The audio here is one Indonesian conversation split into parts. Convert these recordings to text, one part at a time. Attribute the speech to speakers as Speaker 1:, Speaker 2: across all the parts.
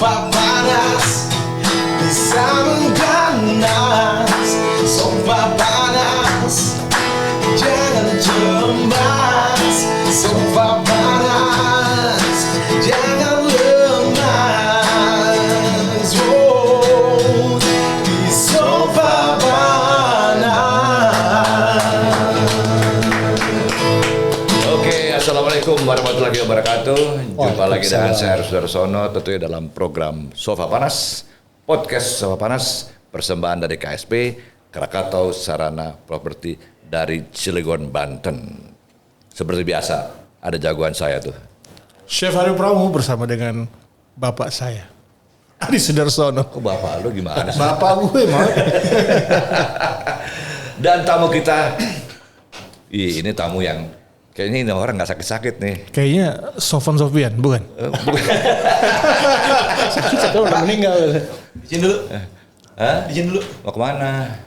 Speaker 1: sofa panas bisa mengganas. Sofa panas, jangan cemas. Sofa panas, jangan lemas. Oh, di sofa panas.
Speaker 2: Oke, assalamualaikum warahmatullahi wabarakatuh. Jumpa lagi dengan saya Ari Sudarsono, tentunya dalam program Sofa Panas, podcast Sofa Panas, persembahan dari KSP, Krakatau Sarana Properti dari Cilegon, Banten. Seperti biasa, ada jagoan saya tuh.
Speaker 3: Chef Haryo Pramu bersama dengan bapak saya, Ari Sudarsono.
Speaker 2: Kok bapak lu gimana sih?
Speaker 3: Bapak gue mau.
Speaker 2: Dan tamu kita, ini tamu yang kayaknya ini orang nggak sakit-sakit nih.
Speaker 3: Kayaknya Sofan Sofian, bukan?
Speaker 4: Sakit udah meninggal.
Speaker 1: Izin dulu.
Speaker 2: Hah?
Speaker 1: Izin dulu.
Speaker 2: Mau kemana?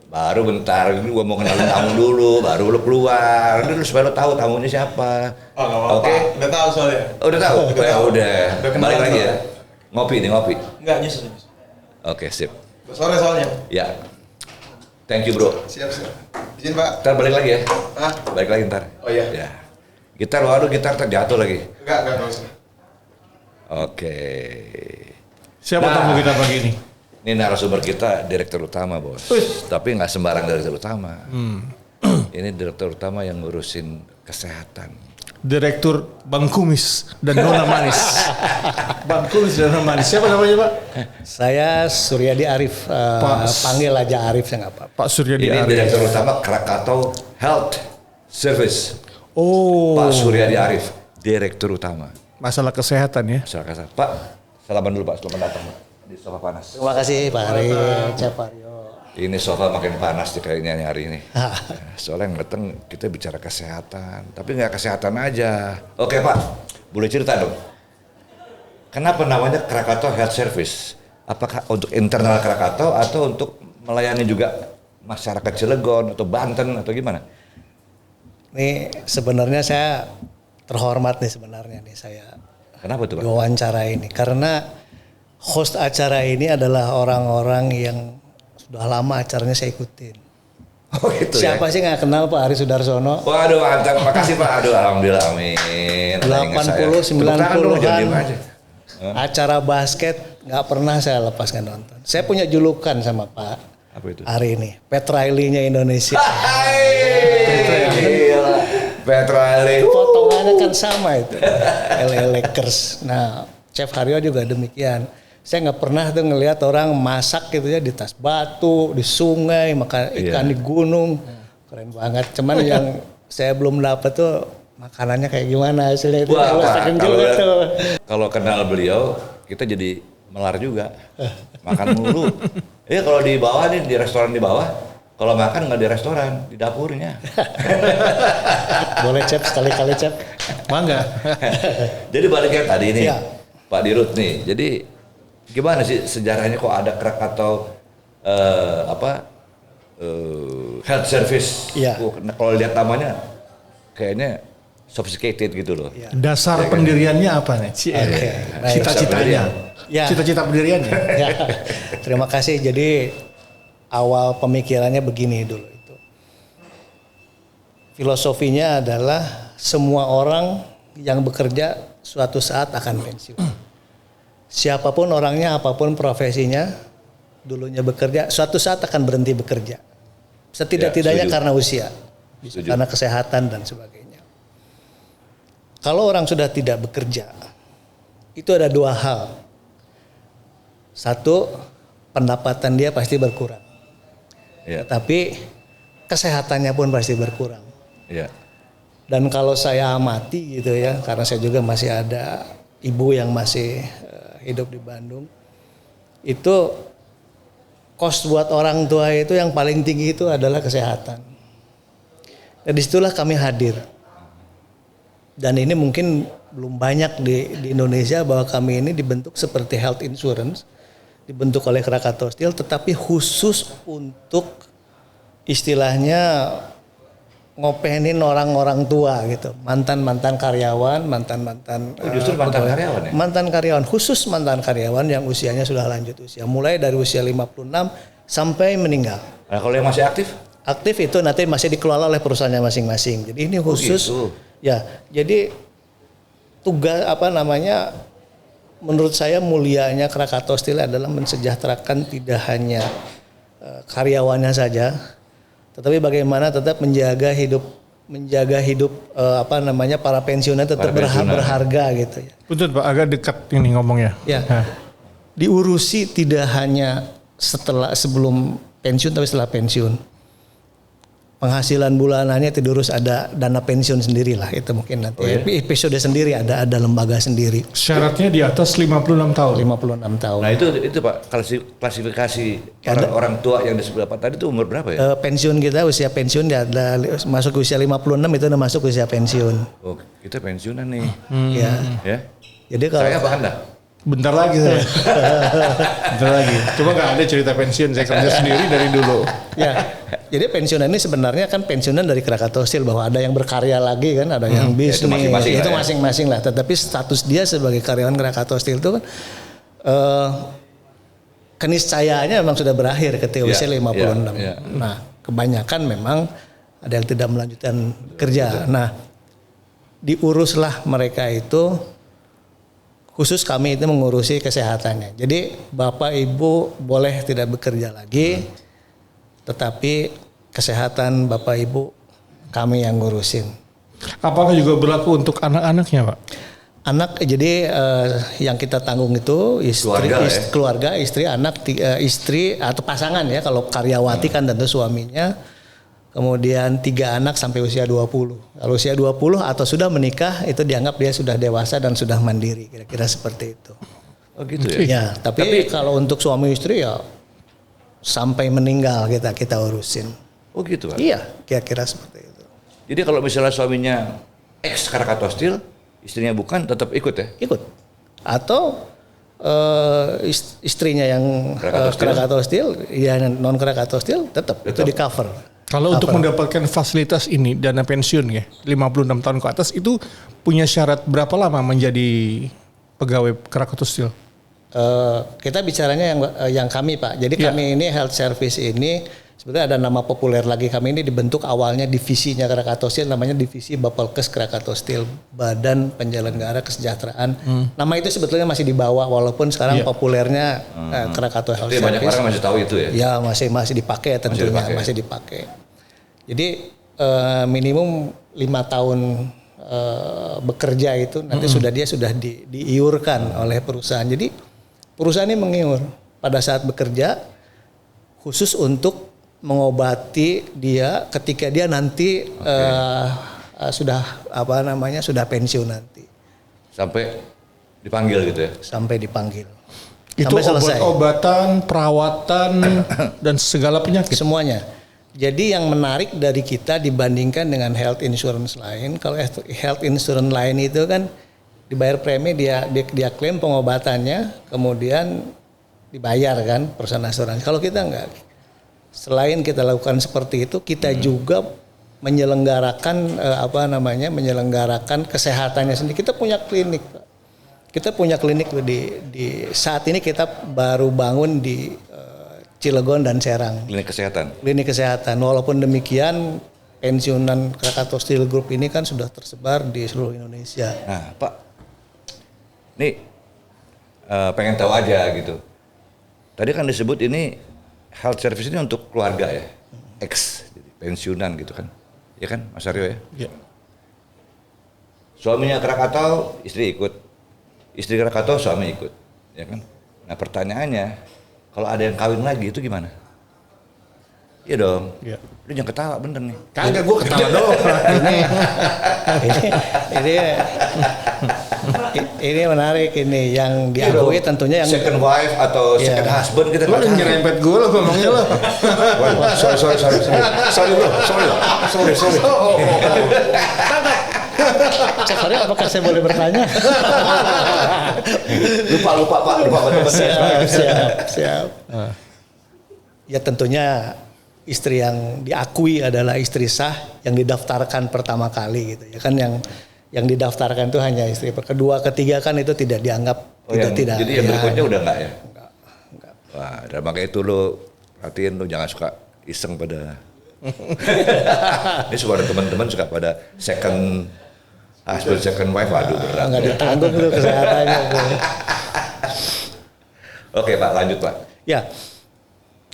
Speaker 2: Baru bentar, ini gua mau kenalin tamu dulu, baru lu keluar. Dulu supaya lu tahu tamunya siapa.
Speaker 1: Oh, nggak apa-apa.
Speaker 2: Oke?
Speaker 1: Udah tahu soalnya.
Speaker 2: Oh, udah tahu?
Speaker 1: Udah
Speaker 2: Ya
Speaker 1: tahu.
Speaker 2: udah.
Speaker 1: Udah kenal
Speaker 2: Balik lagi
Speaker 1: tahu.
Speaker 2: ya. Ngopi nih, ngopi.
Speaker 1: Enggak, nyusul.
Speaker 2: Oke, sip.
Speaker 1: Sore soalnya.
Speaker 2: Ya. Thank you, bro.
Speaker 1: Siap. Izin, Pak.
Speaker 2: Ntar balik lagi ya.
Speaker 1: Hah?
Speaker 2: Balik lagi ntar.
Speaker 1: Oh iya.
Speaker 2: Ya. Gitar, waduh gitar terjatuh lagi.
Speaker 1: Enggak usah.
Speaker 2: Oke.
Speaker 3: Siapa
Speaker 2: Nah.
Speaker 3: tamu kita pagi ini?
Speaker 2: Ini narasumber kita direktur utama, bos. Tapi nggak sembarang direktur utama. Ini direktur utama yang ngurusin kesehatan.
Speaker 3: Direktur Bang Kumis dan Nona Manis. Bang Kumis dan Nona Manis. Siapa namanya, Pak?
Speaker 4: Saya Suryadi Arif, panggil aja Arif saya nggak apa-apa.
Speaker 3: Pak Suryadi
Speaker 2: Ini
Speaker 3: Arif.
Speaker 2: direktur utama Krakatau Health Service.
Speaker 3: Oh,
Speaker 2: Pak Suryadi Arif, direktur utama.
Speaker 3: masalah kesehatan ya.
Speaker 2: Masyarakat. Pak, salaman dulu Pak, selamat datang Pak, di sofa panas.
Speaker 4: Terima kasih Pak Ari, Chef Haryo.
Speaker 2: Ini sofa makin panas nih kayaknya hari ini. Soalnya yang datang kita bicara kesehatan, tapi nggak kesehatan aja. Oke Pak, boleh cerita dong. Kenapa namanya Krakatau Health Service? Apakah untuk internal Krakatau atau untuk melayani juga masyarakat Cilegon atau Banten atau gimana?
Speaker 4: Ini sebenarnya saya terhormat nih sebenarnya nih saya
Speaker 2: Kenapa tuh Pak?
Speaker 4: diwawancara ini karena host acara ini adalah orang-orang yang sudah lama acaranya saya ikutin.
Speaker 2: Oh gitu
Speaker 4: Siapa
Speaker 2: ya?
Speaker 4: sih nggak kenal Pak Ari Sudarsono?
Speaker 2: Waduh mantap, makasih Pak. Aduh alhamdulillah, amin.
Speaker 4: 80,
Speaker 2: 90-an.
Speaker 4: 90-an. Acara basket nggak pernah saya lepaskan nonton. Saya punya julukan sama Pak
Speaker 2: Apa itu?
Speaker 4: Ari ini, Petraili-nya Indonesia.
Speaker 2: Gila. Petrali.
Speaker 4: Potongannya kan sama itu, LA Lakers. Nah, Chef Haryo juga demikian. Saya nggak pernah tuh ngelihat orang masak gitu ya di tas batu, di sungai, makan ikan di gunung, keren banget. Cuman yang saya belum dapat tuh makanannya kayak gimana hasilnya itu.
Speaker 2: Wah, Pak,
Speaker 4: Saking
Speaker 2: kalau,
Speaker 4: jelek tuh.
Speaker 2: kalau kenal beliau, kita jadi melar juga. Makan mulu. Kalau di bawah nih, di restoran di bawah, kalau makan nggak di restoran, di dapurnya.
Speaker 4: Boleh Chef, sekali-kali Chef.
Speaker 3: Bangga.
Speaker 2: Jadi baliknya tadi nih,
Speaker 4: Iya.
Speaker 2: Pak Dirut nih. Jadi gimana sih sejarahnya kok ada Krakatau health service?
Speaker 4: Iya.
Speaker 2: Kalau lihat namanya, kayaknya sophisticated gitu loh.
Speaker 4: Iya.
Speaker 3: Dasar pendiriannya apa nih?
Speaker 4: Oke, baik.
Speaker 3: Cita-citanya.
Speaker 4: Ya.
Speaker 3: Cita-cita pendiriannya.
Speaker 4: Ya, terima kasih. Jadi awal pemikirannya begini dulu itu. Filosofinya adalah semua orang yang bekerja suatu saat akan pensiun. Siapapun orangnya, apapun profesinya, dulunya bekerja, suatu saat akan berhenti bekerja. Setidak-tidaknya
Speaker 2: Ya, setuju.
Speaker 4: karena usia,
Speaker 2: Setuju.
Speaker 4: karena kesehatan dan sebagainya. Kalau orang sudah tidak bekerja, itu ada dua hal. Satu, pendapatan dia pasti berkurang.
Speaker 2: Iya.
Speaker 4: Tapi kesehatannya pun pasti berkurang.
Speaker 2: Iya.
Speaker 4: Dan kalau saya amati gitu ya, karena saya juga masih ada ibu yang masih hidup di Bandung, itu kos buat orang tua itu yang paling tinggi itu adalah kesehatan. Dan disitulah kami hadir. Dan ini mungkin belum banyak di Indonesia bahwa kami ini dibentuk seperti health insurance, dibentuk oleh Krakatau Steel, tetapi khusus untuk istilahnya ngopenin orang-orang tua gitu, mantan karyawan,
Speaker 2: Justru mantan karyawan ya?
Speaker 4: Mantan karyawan, khusus mantan karyawan yang usianya sudah lanjut usia, mulai dari usia 56 sampai meninggal.
Speaker 2: Nah, kalau yang masih aktif?
Speaker 4: Aktif itu nanti masih dikelola oleh perusahaannya masing-masing. Jadi ini khusus,
Speaker 2: gitu.
Speaker 4: ya. Jadi tugas menurut saya mulianya Krakatau Steel adalah mensejahterakan tidak hanya karyawannya saja, tetapi bagaimana tetap menjaga hidup para pensiunan tetap berharga gitu ya.
Speaker 3: Betul Pak, agak dekat ini ngomongnya.
Speaker 4: Ya. Diurusi tidak hanya sebelum pensiun tapi setelah pensiun. Penghasilan bulanannya itu harus ada dana pensiun sendiri lah, itu mungkin nanti episode sendiri, ada lembaga sendiri.
Speaker 3: Syaratnya di atas 56 tahun.
Speaker 4: 56 tahun.
Speaker 2: Nah itu Pak, klasifikasi orang tua yang disebut Pak tadi itu umur berapa ya?
Speaker 4: Pensiun kita, usia pensiun ada masuk usia 56 itu udah masuk usia pensiun.
Speaker 2: Oh, kita pensiunan nih. Ya.
Speaker 4: Jadi kalau
Speaker 2: saya apa Anda?
Speaker 3: Bentar lagi saya. Bentar lagi. Cuma nggak ada cerita pensiun, saya kerja sendiri dari dulu.
Speaker 4: Ya. Jadi pensiunan ini sebenarnya kan pensiunan dari Krakatau Steel, bahwa ada yang berkarya lagi kan, ada yang bisnis. Itu masing-masing lah. Tetapi status dia sebagai karyawan Krakatau Steel itu kan keniscayaannya memang sudah berakhir ketika usia 56. Nah, kebanyakan memang ada yang tidak melanjutkan kerja. Nah, diuruslah mereka itu. Khusus kami itu mengurusi kesehatannya. Jadi Bapak Ibu boleh tidak bekerja lagi, tetapi kesehatan Bapak Ibu kami yang ngurusin.
Speaker 3: Apakah juga berlaku untuk anak-anaknya Pak?
Speaker 4: Anak, jadi yang kita tanggung itu keluarga, istri, anak, istri atau pasangan ya. Kalau karyawati kan tentu suaminya. Kemudian 3 anak sampai usia 20. Kalau usia 20 atau sudah menikah itu dianggap dia sudah dewasa dan sudah mandiri, kira-kira seperti itu.
Speaker 2: Oh gitu ya?
Speaker 4: Ya, tapi kalau untuk suami istri ya sampai meninggal kita urusin.
Speaker 2: Oh gitu Pak?
Speaker 4: Iya, kira-kira seperti itu.
Speaker 2: Jadi kalau misalnya suaminya ex Krakatau Steel, istrinya bukan, tetap ikut ya?
Speaker 4: Ikut. Atau istrinya yang Krakatau Steel, yang non Krakatau Steel tetap itu di cover.
Speaker 3: Kalau untuk mendapatkan fasilitas ini, dana pensiun ya, 56 tahun ke atas, itu punya syarat berapa lama menjadi pegawai Krakatau Steel?
Speaker 4: Kita bicaranya yang kami Pak. Jadi kami ini health service ini sebenarnya ada nama populer lagi. Kami ini dibentuk awalnya divisinya Krakatau Steel, namanya divisi Bapelkes Krakatau Steel, Badan Penyelenggara Kesejahteraan. Nama itu sebetulnya masih di bawah, walaupun sekarang populernya Krakatau Health Service.
Speaker 2: Banyak orang masih tahu itu ya?
Speaker 4: Ya masih dipakai tentunya, masih dipakai. Jadi minimum 5 tahun bekerja itu nanti sudah diiurkan oleh perusahaan. Jadi perusahaan ini mengiur pada saat bekerja khusus untuk mengobati dia ketika dia nanti sudah pensiun nanti.
Speaker 2: Sampai dipanggil gitu ya?
Speaker 4: Sampai dipanggil.
Speaker 3: Itu obat-obatan, perawatan dan segala penyakit.
Speaker 4: Semuanya. Jadi yang menarik dari kita dibandingkan dengan health insurance lain, kalau health insurance lain itu kan dibayar premi, dia klaim pengobatannya, kemudian dibayar kan perusahaan asuransi. Kalau kita enggak. Selain kita lakukan seperti itu, kita juga menyelenggarakan menyelenggarakan kesehatannya sendiri. Kita punya klinik, Pak. Kita punya klinik di saat ini kita baru bangun di Cilegon dan Serang. Klinik kesehatan. Walaupun demikian pensiunan Krakatau Steel Group ini kan sudah tersebar di seluruh Indonesia.
Speaker 2: Nah Pak, nih pengen tahu aja gitu. Tadi kan disebut ini health service ini untuk keluarga ya, ex pensiunan gitu kan, ya kan Mas Aryo ya? Iya. Suaminya Krakatau, istri ikut. Istri Krakatau, suami ikut, ya kan? Nah pertanyaannya, kalau ada yang kawin lagi itu gimana? Iya dong. Iya. Lu jangan ketawa bener nih.
Speaker 3: Kagak, gue ketawa dong.
Speaker 4: Ini menarik ini yang diakui tentunya yang
Speaker 2: second wife atau second husband kita nggak tahu.
Speaker 3: Lu nyerempet gue lo ngomongnya lo.
Speaker 2: Sorry.
Speaker 4: Sorry, apakah saya boleh bertanya?
Speaker 2: Lupa Pak.
Speaker 4: Siap. Ya tentunya istri yang diakui adalah istri sah yang didaftarkan pertama kali gitu ya kan, yang didaftarkan itu hanya istri kedua ketiga kan itu tidak dianggap tidak
Speaker 2: jadi yang berikutnya udah enggak ya?
Speaker 4: Enggak.
Speaker 2: Wah, dan makanya itu lo perhatiin lo jangan suka iseng pada ini suka ada teman-teman suka pada second husband, second wife, waduh berat.
Speaker 4: Nggak ditanggung tuh kesehatannya.
Speaker 2: Oke Pak, lanjut Pak.
Speaker 4: Ya,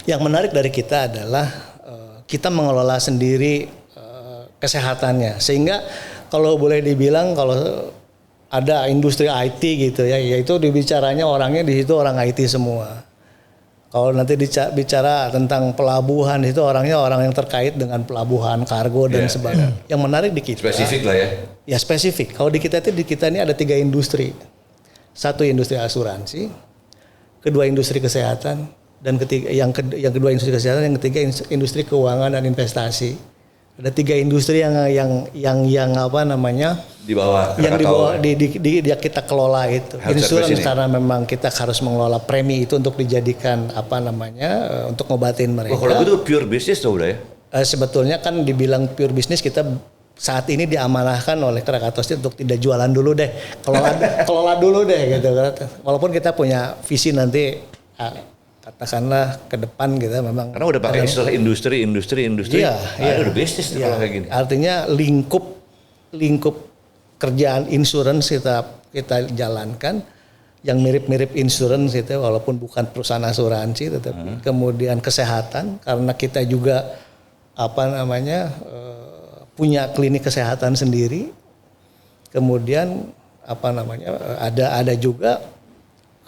Speaker 4: yang menarik dari kita adalah kita mengelola sendiri kesehatannya. Sehingga kalau boleh dibilang kalau ada industri IT gitu ya, yaitu dibicaranya orangnya di situ orang IT semua. Kalau nanti bicara tentang pelabuhan itu orangnya orang yang terkait dengan pelabuhan, kargo dan sebagainya. Yang menarik di kita.
Speaker 2: Spesifik lah ya.
Speaker 4: Ya spesifik. Kalau di kita ini ada 3 industri. Satu industri asuransi, kedua industri kesehatan, dan yang kedua industri kesehatan, yang ketiga industri keuangan dan investasi. Ada 3 industri yang apa namanya
Speaker 2: di bawah
Speaker 4: yang di kita kelola itu. Insurance karena memang kita harus mengelola premi itu untuk dijadikan apa namanya untuk ngobatin mereka.
Speaker 2: Oh, kalau itu pure business tuh udah ya?
Speaker 4: Sebetulnya kan dibilang pure business, kita saat ini diamanahkan oleh Krakatau Steel untuk tidak jualan dulu deh, kelola dulu deh gitu. Walaupun kita punya visi nanti katakanlah ke depan kita memang
Speaker 2: karena udah pakai istilah industri
Speaker 4: iya.
Speaker 2: Udah bisnis kalau kayak gini.
Speaker 4: Artinya lingkup kerjaan insurance kita jalankan yang mirip-mirip insurance itu walaupun bukan perusahaan asuransi, tetapi kemudian kesehatan karena kita juga apa namanya punya klinik kesehatan sendiri, kemudian apa namanya ada juga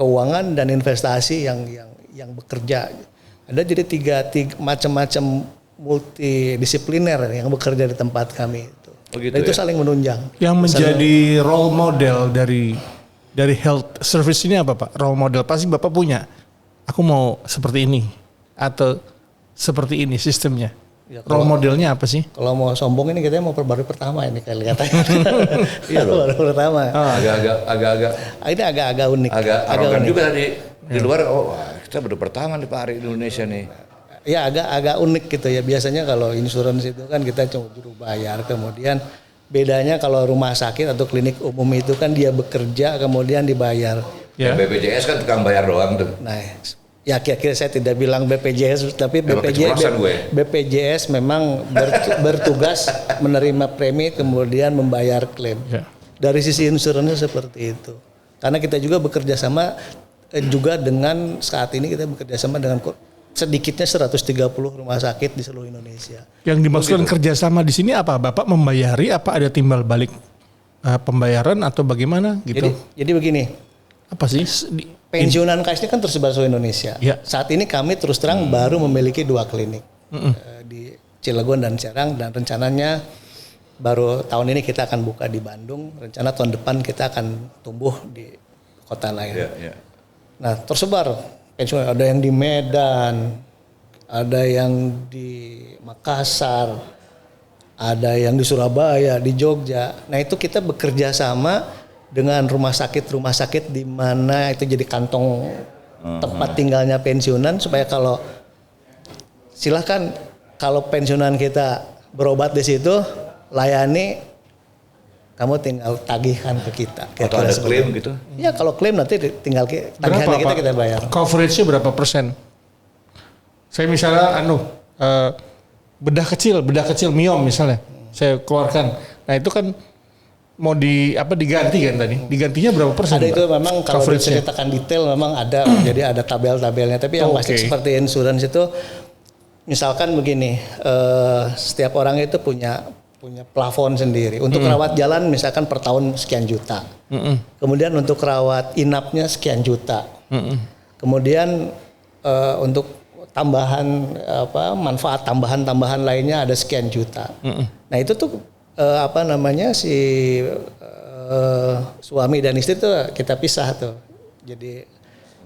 Speaker 4: keuangan dan investasi yang bekerja. Ada jadi tiga macam-macam multidisipliner yang bekerja di tempat kami itu.
Speaker 2: Oh gitu,
Speaker 4: dan itu
Speaker 2: ya?
Speaker 4: saling menunjang.
Speaker 3: Yang menjadi role model dari health service ini apa Pak? Role model pasti Bapak punya. Aku mau seperti ini atau seperti ini sistemnya. Ya, role modelnya apa sih?
Speaker 4: Kalau mau sombong ini kita mau baru pertama ini kayak katanya. Iya loh. Baru pertama.
Speaker 2: Agak-agak.
Speaker 4: Ini agak unik.
Speaker 2: Agak arogan juga di luar. Oh, kita baru pertama di Pak di Indonesia nih.
Speaker 4: Ya agak unik gitu ya. Biasanya kalau insurance itu kan kita cuma juru bayar, kemudian bedanya kalau rumah sakit atau klinik umum itu kan dia bekerja kemudian dibayar.
Speaker 2: Ya. BPJS kan tukang bayar doang tuh.
Speaker 4: Nah, ya kira-kira saya tidak bilang BPJS, tapi BPJS memang bertugas menerima premi kemudian membayar klaim. Ya. Dari sisi insurance seperti itu. Karena kita juga bekerja sama juga dengan saat ini kita bekerja sama dengan sedikitnya 130 rumah sakit di seluruh Indonesia. Yang
Speaker 3: dimaksudkan kerjasama di sini apa? Bapak membayari apa ada timbal balik pembayaran atau bagaimana gitu?
Speaker 4: Jadi begini.
Speaker 3: Apa sih?
Speaker 4: Pensiunan KAIS ini kan tersebar seluruh Indonesia. Ya. Saat ini kami terus terang baru memiliki 2 klinik di Cilegon dan Serang, dan rencananya baru tahun ini kita akan buka di Bandung. Rencana tahun depan kita akan tumbuh di kota lain. Ya. Nah, tersebar pensiun, ada yang di Medan, ada yang di Makassar, ada yang di Surabaya, di Jogja. Nah, itu kita bekerja sama dengan rumah sakit di mana itu jadi kantong tempat tinggalnya pensiunan, supaya kalau silakan kalau pensiunan kita berobat di situ, layani, kamu tinggal tagihkan ke kita.
Speaker 2: Atau ada klaim gitu?
Speaker 4: Ya kalau klaim nanti tinggal tagihannya kita bayar.
Speaker 3: Coverage-nya berapa persen? Saya misalnya bedah kecil miom misalnya, saya keluarkan. Nah itu kan mau diganti kan tadi? Digantinya berapa persen?
Speaker 4: Ada itu memang kalau diceritakan detail memang ada, jadi ada tabel-tabelnya. Tapi yang pasti seperti insurance itu, misalkan begini, setiap orang itu punya plafon sendiri. Untuk rawat jalan misalkan per tahun sekian juta. Kemudian untuk rawat inapnya sekian juta. Kemudian untuk tambahan manfaat tambahan lainnya ada sekian juta. Nah itu tuh si suami dan istri tuh kita pisah tuh. Jadi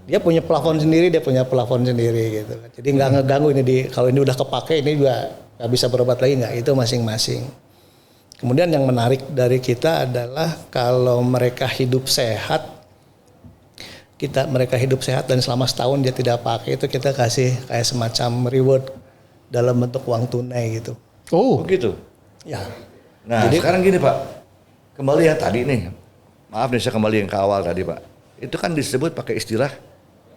Speaker 4: dia punya plafon sendiri, gitu. Jadi nggak ngeganggu ini kalau ini udah kepake ini juga nggak bisa berobat lagi, nggak, itu masing-masing. Kemudian yang menarik dari kita adalah kalau mereka hidup sehat dan selama setahun dia tidak pakai, itu kita kasih kayak semacam reward dalam bentuk uang tunai gitu.
Speaker 3: Oh,
Speaker 2: Begitu.
Speaker 4: Ya.
Speaker 2: Nah, sekarang gini Pak, kembali yang tadi nih, maaf nih saya kembali yang ke awal tadi Pak, itu kan disebut pakai istilah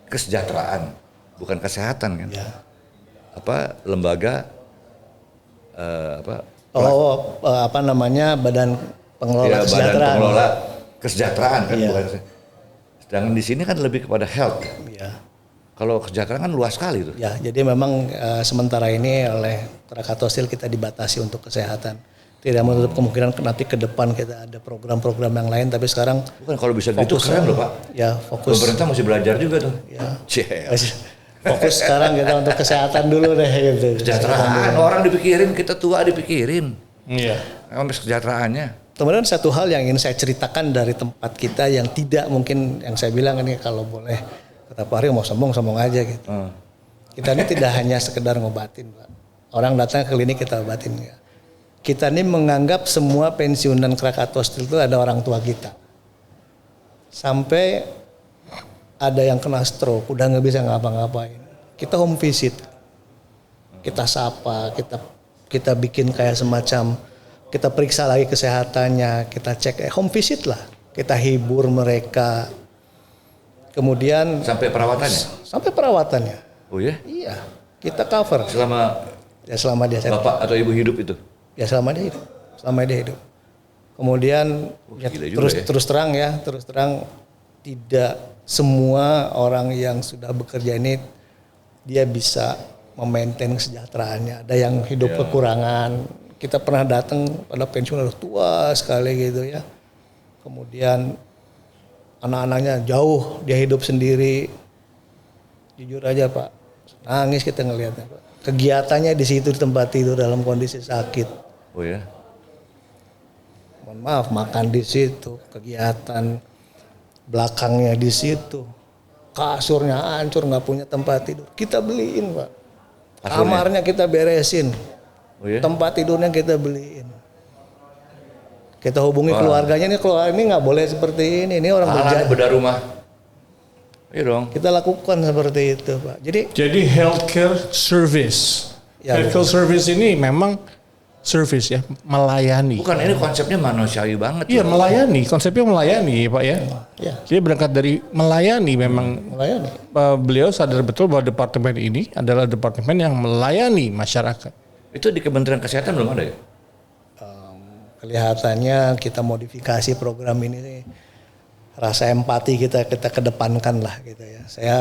Speaker 2: kesejahteraan, bukan kesehatan kan?
Speaker 4: Ya.
Speaker 2: Lembaga
Speaker 4: Apa namanya Badan Pengelola
Speaker 2: Badan
Speaker 4: Kesejahteraan.
Speaker 2: Pengelola Kesejahteraan kan,
Speaker 4: Iya.
Speaker 2: bukan. Sedangkan di sini kan lebih kepada health.
Speaker 4: Ya.
Speaker 2: Kalau kesejahteraan kan luas sekali tuh.
Speaker 4: Ya, jadi memang sementara ini oleh Krakatau Steel kita dibatasi untuk kesehatan. Tidak menutup kemungkinan nanti ke depan kita ada program-program yang lain, tapi sekarang
Speaker 2: Bukan kalau bisa gitu keren loh Pak.
Speaker 4: ya fokus
Speaker 2: Pemerintah mesti belajar juga tuh.
Speaker 4: ya,
Speaker 2: Cel.
Speaker 4: fokus sekarang kita untuk kesehatan dulu deh gitu.
Speaker 2: Kesejahteraan orang dipikirin, kita tua dipikirin.
Speaker 3: iya.
Speaker 2: Sampai kesejahteraannya.
Speaker 4: Kemudian satu hal yang ingin saya ceritakan dari tempat kita yang tidak mungkin yang saya bilang ini kalau boleh kata Pak Ari mau sombong aja gitu. Kita ini tidak hanya sekedar ngobatin Pak. Orang datang ke klinik kita obatin ya. Kita ini menganggap semua pensiunan Krakatau Steel itu ada orang tua kita. Sampai ada yang kena stroke, udah nggak bisa ngapa-ngapain. Kita home visit, kita sapa, kita bikin kayak semacam, kita periksa lagi kesehatannya, kita cek home visit lah, kita hibur mereka. Kemudian
Speaker 2: Sampai perawatannya.
Speaker 4: sampai perawatannya,
Speaker 2: Oh ya?
Speaker 4: iya kita cover.
Speaker 2: Selama
Speaker 4: Dia
Speaker 2: bapak atau ibu hidup itu.
Speaker 4: Ya selama dia hidup. Kemudian ya,
Speaker 2: gila juga ya.
Speaker 4: terus terang tidak semua orang yang sudah bekerja ini dia bisa memaintain kesejahteraannya. Ada yang hidup kekurangan. Kita pernah datang pada pensiun udah tua sekali gitu ya. Kemudian anak-anaknya jauh, dia hidup sendiri. Jujur aja Pak, nangis kita ngelihatnya Pak. Kegiatannya di situ di tempat tidur dalam kondisi sakit.
Speaker 2: Oh ya?
Speaker 4: Mohon maaf, makan di situ, kegiatan belakangnya di situ, kasurnya hancur nggak punya tempat tidur, kita beliin Pak, kamarnya kita beresin,
Speaker 2: Oh ya?
Speaker 4: tempat tidurnya kita beliin, kita hubungi keluarganya, ini keluarga ini nggak boleh seperti ini orang
Speaker 2: Alat bedah rumah. Iya dong.
Speaker 4: kita lakukan seperti itu Pak.
Speaker 3: Jadi healthcare service.
Speaker 4: Ya,
Speaker 3: Healthcare service ini memang service ya, melayani.
Speaker 2: Bukan, ini konsepnya manusiawi banget.
Speaker 3: Iya, melayani. Konsepnya melayani, Pak ya.
Speaker 4: Ya,
Speaker 3: Dia berangkat dari melayani memang.
Speaker 4: melayani.
Speaker 3: Beliau sadar betul bahwa departemen ini adalah departemen yang melayani masyarakat.
Speaker 2: Itu di Kementerian Kesehatan belum ada ya?
Speaker 4: Kelihatannya kita modifikasi program ini nih, rasa empati kita kedepankan lah gitu ya. Saya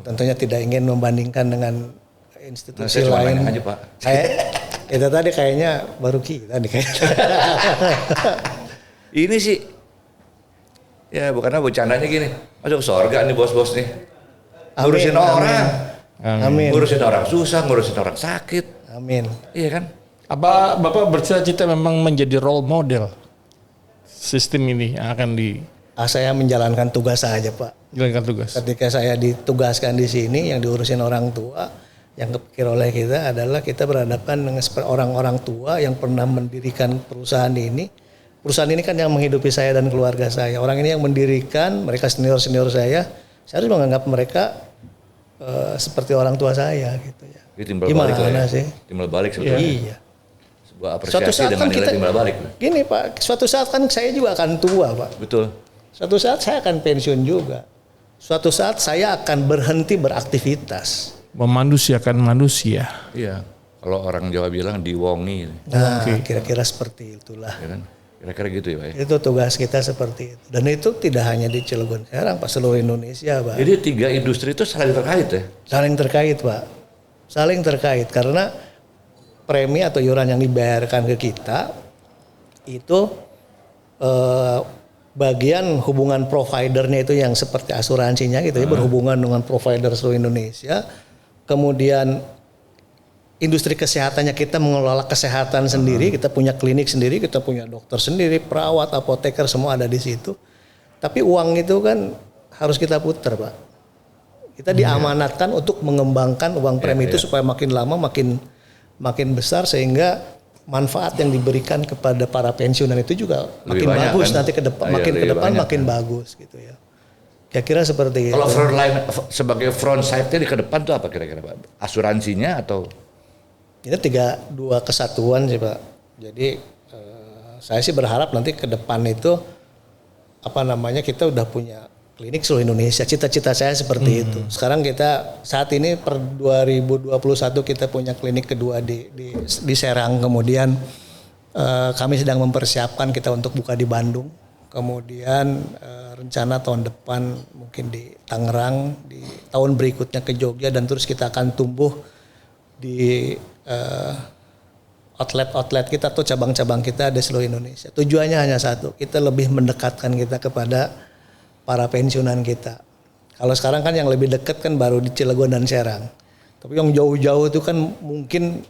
Speaker 4: tentunya tidak ingin membandingkan dengan institusi
Speaker 2: Saya cuma
Speaker 4: lain.
Speaker 2: nanya aja, Pak.
Speaker 4: Itu tadi kayaknya baru kita nih kayaknya.
Speaker 2: Ini sih, ya bukannya bercandanya gini, masuk surga nih bos-bos nih. Ngurusin orang.
Speaker 4: Amin.
Speaker 2: Ngurusin orang susah, ngurusin orang sakit.
Speaker 4: Amin.
Speaker 2: Iya kan?
Speaker 3: Apa Bapak bercita-cita memang menjadi role model sistem ini yang akan
Speaker 4: Saya menjalankan tugas saja Pak.
Speaker 3: dijalankan tugas?
Speaker 4: Ketika saya ditugaskan di sini yang diurusin orang tua, yang kepikir oleh kita adalah kita berhadapan dengan orang-orang tua yang pernah mendirikan perusahaan ini. Perusahaan ini kan yang menghidupi saya dan keluarga saya. Orang ini yang mendirikan, mereka senior-senior saya harus menganggap mereka seperti orang tua saya gitu ya.
Speaker 2: Jadi timbal balik lah ya.
Speaker 4: sih?
Speaker 2: Timbal balik sebetulnya.
Speaker 4: Iya.
Speaker 2: Sebuah
Speaker 4: Suatu
Speaker 2: apresiasi
Speaker 4: saat
Speaker 2: dengan
Speaker 4: kan
Speaker 2: nilai
Speaker 4: kita,
Speaker 2: timbal balik.
Speaker 4: gini Pak, suatu saat kan saya juga akan tua Pak.
Speaker 2: Betul.
Speaker 4: Suatu saat saya akan pensiun juga. Suatu saat saya akan berhenti beraktivitas.
Speaker 3: Memanusiakan manusia.
Speaker 2: Iya. Kalau orang Jawa bilang diwongi.
Speaker 4: Nah, kira-kira seperti itulah.
Speaker 2: Ya kan? Kira-kira gitu ya Pak ya.
Speaker 4: Itu tugas kita seperti itu. Dan itu tidak hanya di Cilegon Serang, Pak, seluruh Indonesia, Pak.
Speaker 2: Jadi 3 industri itu saling terkait ya?
Speaker 4: Saling terkait, Pak. Saling terkait karena premi atau iuran yang dibayarkan ke kita itu bagian hubungan providernya itu yang seperti asuransinya gitu ya, berhubungan dengan provider seluruh Indonesia. Kemudian industri kesehatannya kita mengelola kesehatan sendiri, kita punya klinik sendiri, kita punya dokter sendiri, perawat, apoteker semua ada di situ. Tapi uang itu kan harus kita putar, Pak. Kita diamanatkan untuk mengembangkan uang premi itu supaya makin lama makin besar sehingga manfaat yang diberikan kepada para pensiunan itu juga
Speaker 2: Lebih
Speaker 4: makin
Speaker 2: banyak,
Speaker 4: bagus
Speaker 2: kan?
Speaker 4: nanti ke depan, makin ke depan makin bagus gitu ya. Kira-kira seperti itu.
Speaker 2: Kalau front line sebagai front side-nya di ke depan tuh apa kira-kira Pak? Asuransinya atau?
Speaker 4: Ini 3-2 kesatuan sih Pak. Jadi saya sih berharap nanti ke depan itu kita udah punya klinik seluruh Indonesia. Cita-cita saya seperti itu. Sekarang kita saat ini per 2021 kita punya klinik kedua di Serang. Kemudian kami sedang mempersiapkan kita untuk buka di Bandung. Kemudian rencana tahun depan mungkin di Tangerang, di tahun berikutnya ke Jogja, dan terus kita akan tumbuh di outlet kita atau cabang-cabang kita di seluruh Indonesia. Tujuannya hanya satu, kita lebih mendekatkan kita kepada para pensiunan kita. Kalau sekarang kan yang lebih dekat kan baru di Cilegon dan Serang. Tapi yang jauh-jauh itu kan mungkin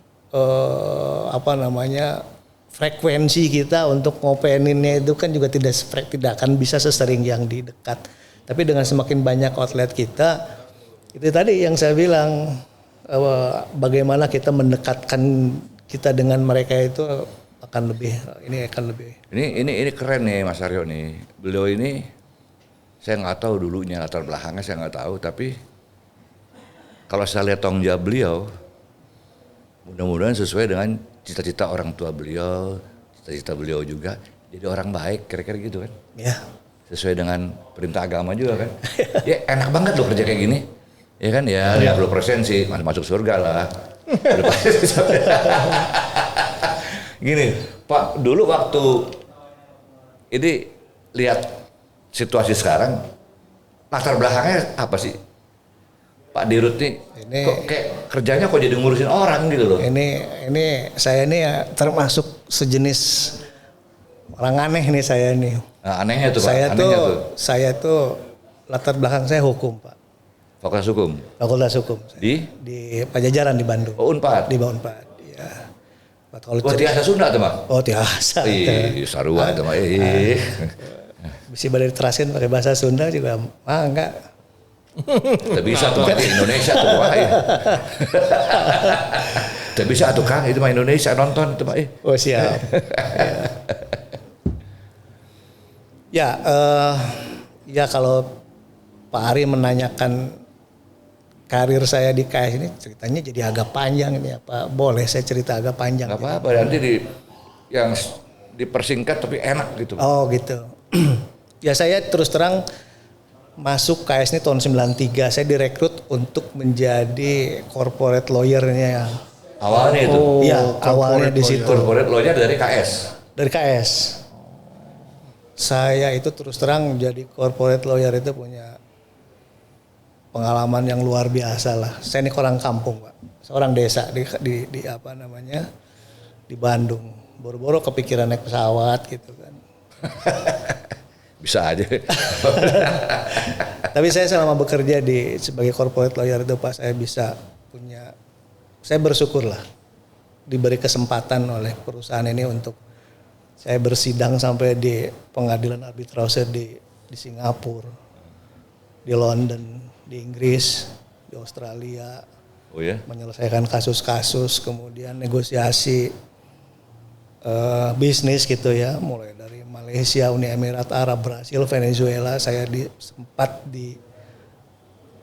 Speaker 4: frekuensi kita untuk ngopeninnya itu kan juga tidak akan bisa sesering yang di dekat. Tapi dengan semakin banyak outlet kita, itu tadi yang saya bilang, bagaimana kita mendekatkan kita dengan mereka itu akan lebih.
Speaker 2: Ini keren nih Mas Aryo nih. Beliau ini saya nggak tahu dulunya latar belakangnya, saya nggak tahu, tapi kalau saya lihat tanggung jawab beliau, mudah-mudahan sesuai dengan cita-cita orang tua beliau, cita-cita beliau juga jadi orang baik, kira-kira gitu kan?
Speaker 4: Ya.
Speaker 2: Sesuai dengan perintah agama juga kan? Ya enak banget loh kerja kayak gini. Ya kan ya 50% sih masuk surga lah. Gini Pak, dulu waktu ini lihat situasi sekarang, latar belakangnya apa sih Pak Dirut nih? Kok kayak kerjanya kok jadi ngurusin orang gitu loh?
Speaker 4: Ini saya ini ya termasuk sejenis orang aneh nih saya nih.
Speaker 2: Nah, anehnya tuh Pak.
Speaker 4: Saya tuh latar belakang saya hukum Pak.
Speaker 2: Fakultas Hukum.
Speaker 4: Fakultas Hukum.
Speaker 2: Di
Speaker 4: Pajajaran di Bandung.
Speaker 2: Oh, Unpad.
Speaker 4: Di Unpad. Ya.
Speaker 2: Oh, tiasa Sunda tuh, Mak.
Speaker 4: Oh, tiasa.
Speaker 2: Ih, sarua tuh, Mak.
Speaker 4: Bisa balik terasin pakai bahasa Sunda juga enggak.
Speaker 2: Tidak bisa tuh, Mak. Indonesia tuh, Mak. Tidak bisa tuh, Kang. Itu mah Indonesia nonton itu, Mak.
Speaker 4: Oh, siap. Ya kalau Pak Ari menanyakan karir saya di KS ini, ceritanya jadi agak panjang ini apa? Boleh saya cerita agak panjang?
Speaker 2: Gak apa-apa, nanti yang dipersingkat tapi enak gitu.
Speaker 4: Oh gitu. Ya saya terus terang masuk KS ini tahun 93. Saya direkrut untuk menjadi corporate lawyer-nya.
Speaker 2: Awalnya itu?
Speaker 4: Iya, awalnya di situ.
Speaker 2: Corporate lawyer dari KS?
Speaker 4: Dari KS. Saya itu terus terang jadi corporate lawyer itu punya pengalaman yang luar biasa lah. Saya ini orang kampung Pak, seorang desa di Bandung. Boro-boro kepikiran naik pesawat gitu kan.
Speaker 2: Bisa aja.
Speaker 4: Tapi saya selama bekerja sebagai corporate lawyer itu Pak, saya bersyukur lah diberi kesempatan oleh perusahaan ini untuk saya bersidang sampai di pengadilan arbitrase di Singapura, di London, di Inggris, di Australia.
Speaker 2: Oh ya?
Speaker 4: Menyelesaikan kasus-kasus, kemudian negosiasi bisnis gitu ya, mulai dari Malaysia, Uni Emirat Arab, Brasil, Venezuela. Saya sempat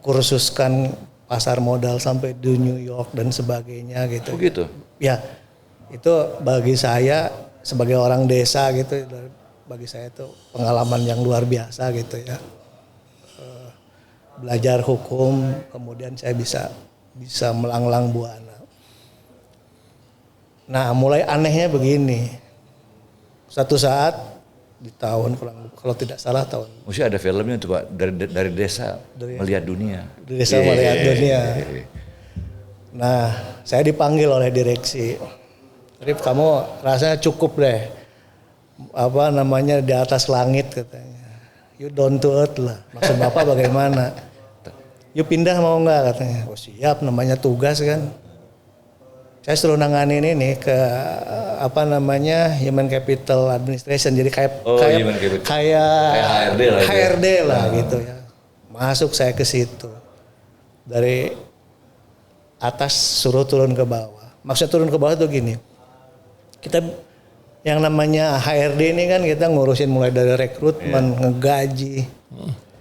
Speaker 4: dikursuskan pasar modal sampai di New York dan sebagainya gitu.
Speaker 2: Oh gitu?
Speaker 4: Ya, itu bagi saya sebagai orang desa gitu, bagi saya itu pengalaman yang luar biasa gitu ya. Belajar hukum, kemudian saya bisa melanglang buana. Nah, mulai anehnya begini. Satu saat di tahun kalau tidak salah tahun.
Speaker 2: Mesti ada filmnya tuh Pak, dari desa melihat dunia.
Speaker 4: Dari desa melihat dunia. Nah, saya dipanggil oleh direksi. Rip, kamu rasanya cukup deh. Di atas langit katanya. You down to earth lah. Maksud Bapak bagaimana? You pindah mau enggak katanya. Oh siap, namanya tugas kan. Saya suruh nanganin ini ke Human Capital Administration. Jadi kayak HRD lah gitu ya. Masuk saya ke situ. Dari atas suruh turun ke bawah. Maksudnya turun ke bawah tuh gini. Kita yang namanya HRD ini kan kita ngurusin mulai dari rekrutmen, ngegaji.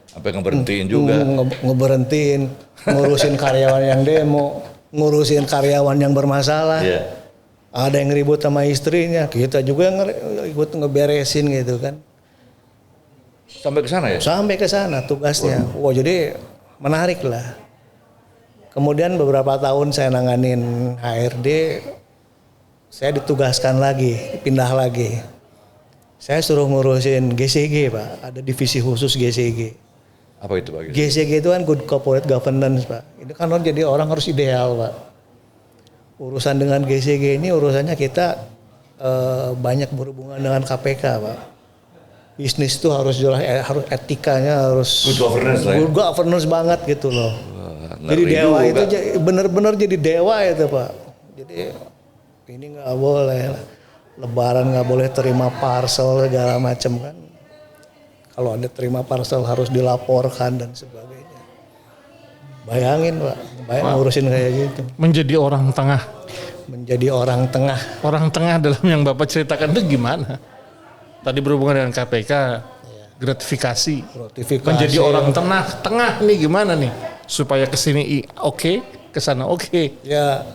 Speaker 2: Sampai ngeberhentiin juga.
Speaker 4: Ngeberhentiin, ngurusin karyawan yang demo, ngurusin karyawan yang bermasalah.
Speaker 2: Iya.
Speaker 4: Ada yang ribut sama istrinya, kita juga yang ikut ngeberesin gitu kan.
Speaker 2: Sampai ke sana ya?
Speaker 4: Sampai ke sana tugasnya. Wah, jadi menarik lah. Kemudian beberapa tahun saya nanganin HRD, saya ditugaskan lagi, pindah lagi. Saya suruh ngurusin GCG, Pak. Ada divisi khusus GCG.
Speaker 2: Apa itu Pak?
Speaker 4: GCG itu kan Good Corporate Governance, Pak. Ini kan jadi orang harus ideal, Pak. Urusan dengan GCG ini urusannya kita banyak berhubungan dengan KPK, Pak. Bisnis itu harus jelas, harus etikanya harus
Speaker 2: Good governance lah ya?
Speaker 4: Good governance banget gitu loh.
Speaker 2: Wah,
Speaker 4: Jadi
Speaker 2: ngeri
Speaker 4: dewa
Speaker 2: juga.
Speaker 4: itu benar-benar jadi dewa itu, Pak. Jadi ini nggak boleh, Lebaran nggak boleh terima parcel segala macam kan. Kalau ada terima parcel harus dilaporkan dan sebagainya. Bayangin, Pak, ngurusin kayak gitu.
Speaker 3: Menjadi orang tengah.
Speaker 4: Menjadi orang tengah.
Speaker 3: Orang tengah dalam yang Bapak ceritakan itu gimana? Tadi berhubungan dengan KPK, gratifikasi. Menjadi orang tengah nih gimana nih? Supaya kesini oke, kesana oke.
Speaker 4: Ya,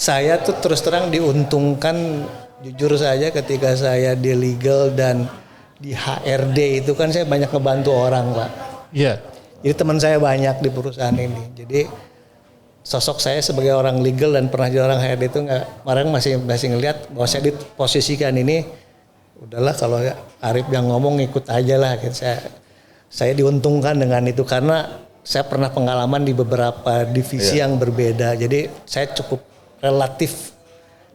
Speaker 4: saya tuh terus terang diuntungkan, jujur saja ketika saya di legal dan di HRD itu kan saya banyak ngebantu orang, Pak.
Speaker 3: Iya.
Speaker 4: Jadi teman saya banyak di perusahaan ini. Jadi sosok saya sebagai orang legal dan pernah jadi orang HRD itu kemarin masih ngelihat bahwa saya diposisikan ini. Udahlah kalau Arif yang ngomong ikut aja lah. Gitu. Saya diuntungkan dengan itu karena saya pernah pengalaman di beberapa divisi yang berbeda. Jadi saya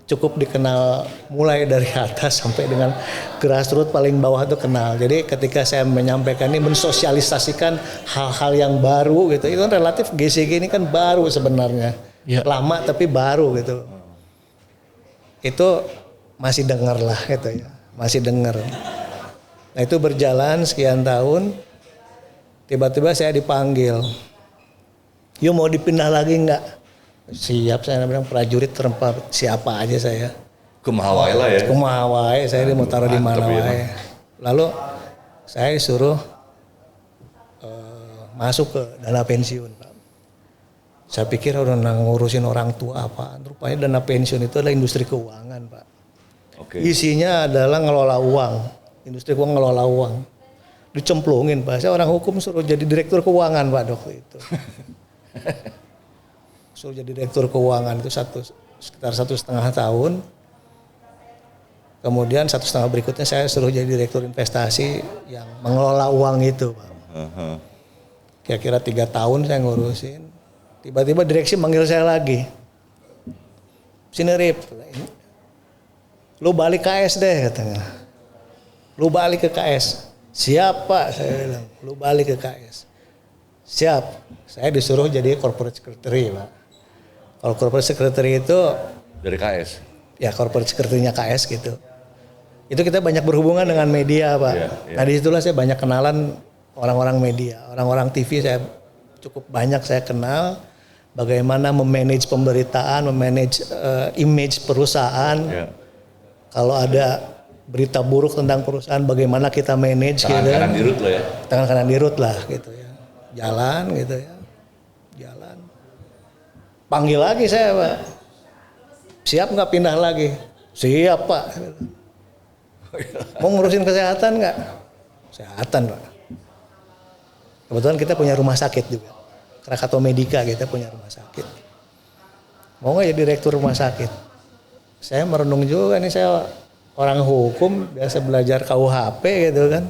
Speaker 4: cukup dikenal mulai dari atas sampai dengan grassroots paling bawah itu kenal. Jadi ketika saya menyampaikan ini, mensosialisasikan hal-hal yang baru gitu, itu kan relatif GCG ini kan baru sebenarnya.
Speaker 3: Ya.
Speaker 4: Lama tapi baru gitu. Itu masih dengar lah gitu ya. Masih dengar. Nah itu berjalan sekian tahun, tiba-tiba saya dipanggil. Yuk mau dipindah lagi enggak? Siap, saya bilang prajurit terempat siapa aja saya.
Speaker 2: Kumahawai lah ya.
Speaker 4: Kumahawai, saya mau taruh di mana wae. Lalu saya disuruh masuk ke dana pensiun, Pak. Saya pikir udah ngurusin orang tua apaan. Rupanya dana pensiun itu adalah industri keuangan, Pak.
Speaker 2: Oke.
Speaker 4: Isinya adalah ngelola uang, industri keuangan ngelola uang. Dicemplungin, Pak. Saya orang hukum suruh jadi direktur keuangan, Pak, waktu itu. Suruh jadi direktur keuangan itu sekitar 1,5 tahun. Kemudian 1,5 berikutnya saya suruh jadi direktur investasi yang mengelola uang itu, Pak. Kira-kira 3 tahun saya ngurusin. Tiba-tiba direksi manggil saya lagi. Sini Rip, lu balik KS deh katanya. Lu balik ke KS. Siap Pak, saya bilang. Lu balik ke KS. Siap. Saya disuruh jadi corporate secretary, Pak. Kalau corporate secretary itu
Speaker 2: Dari KS.
Speaker 4: ya corporate secretary-nya KS gitu. Itu kita banyak berhubungan dengan media, Pak.
Speaker 2: Iya, iya.
Speaker 4: Nah disitulah saya banyak kenalan orang-orang media, orang-orang TV saya cukup banyak saya kenal. Bagaimana memanage pemberitaan, memanage image perusahaan.
Speaker 2: Ya.
Speaker 4: Kalau ada berita buruk tentang perusahaan, bagaimana kita manage
Speaker 2: Tangan
Speaker 4: gitu.
Speaker 2: kanan dirut lah ya.
Speaker 4: Tangan kanan dirut lah gitu ya. Jalan gitu ya. Jalan. Panggil lagi saya, Pak. Siap nggak pindah lagi? Siap, Pak. Mau ngurusin kesehatan nggak? Kesehatan, Pak. Kebetulan kita punya rumah sakit juga. Krakatau Medika kita punya rumah sakit. Mau nggak jadi direktur rumah sakit? Saya merenung juga nih, saya orang hukum biasa belajar KUHP gitu kan.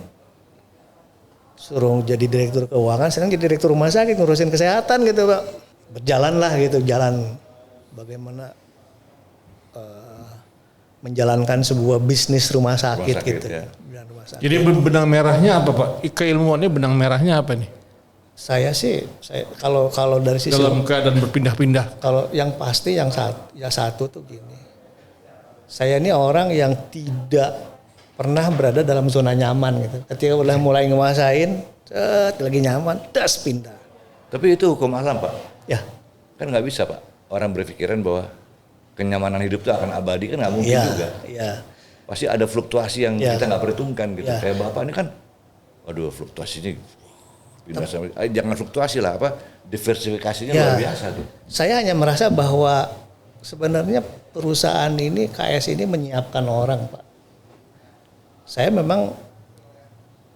Speaker 4: Suruh jadi direktur keuangan, sekarang jadi direktur rumah sakit ngurusin kesehatan gitu, Pak. Berjalanlah gitu, jalan bagaimana menjalankan sebuah bisnis rumah sakit, gitu.
Speaker 2: Ya.
Speaker 4: Rumah sakit.
Speaker 3: Jadi benang merahnya apa Pak? Keilmuannya benang merahnya apa nih?
Speaker 4: Saya kalau dari sisi
Speaker 3: Dalam keadaan berpindah-pindah.
Speaker 4: kalau yang pasti yang satu tuh gini. Saya ini orang yang tidak pernah berada dalam zona nyaman gitu. Ketika udah mulai nguasain, lagi nyaman, das pindah.
Speaker 2: Tapi itu hukum alam Pak.
Speaker 4: Ya,
Speaker 2: Kan nggak bisa Pak. Orang berpikiran bahwa kenyamanan hidup itu akan abadi kan nggak mungkin
Speaker 4: iya,
Speaker 2: juga.
Speaker 4: iya.
Speaker 2: Pasti ada fluktuasi yang
Speaker 4: Ya.
Speaker 2: kita nggak perhitungkan gitu.
Speaker 4: Ya.
Speaker 2: Kayak Bapak ini kan, waduh fluktuasinya Jangan fluktuasi lah, diversifikasinya
Speaker 4: Ya.
Speaker 2: luar biasa tuh.
Speaker 4: Saya hanya merasa bahwa sebenarnya perusahaan ini, KS ini menyiapkan orang, Pak. Saya memang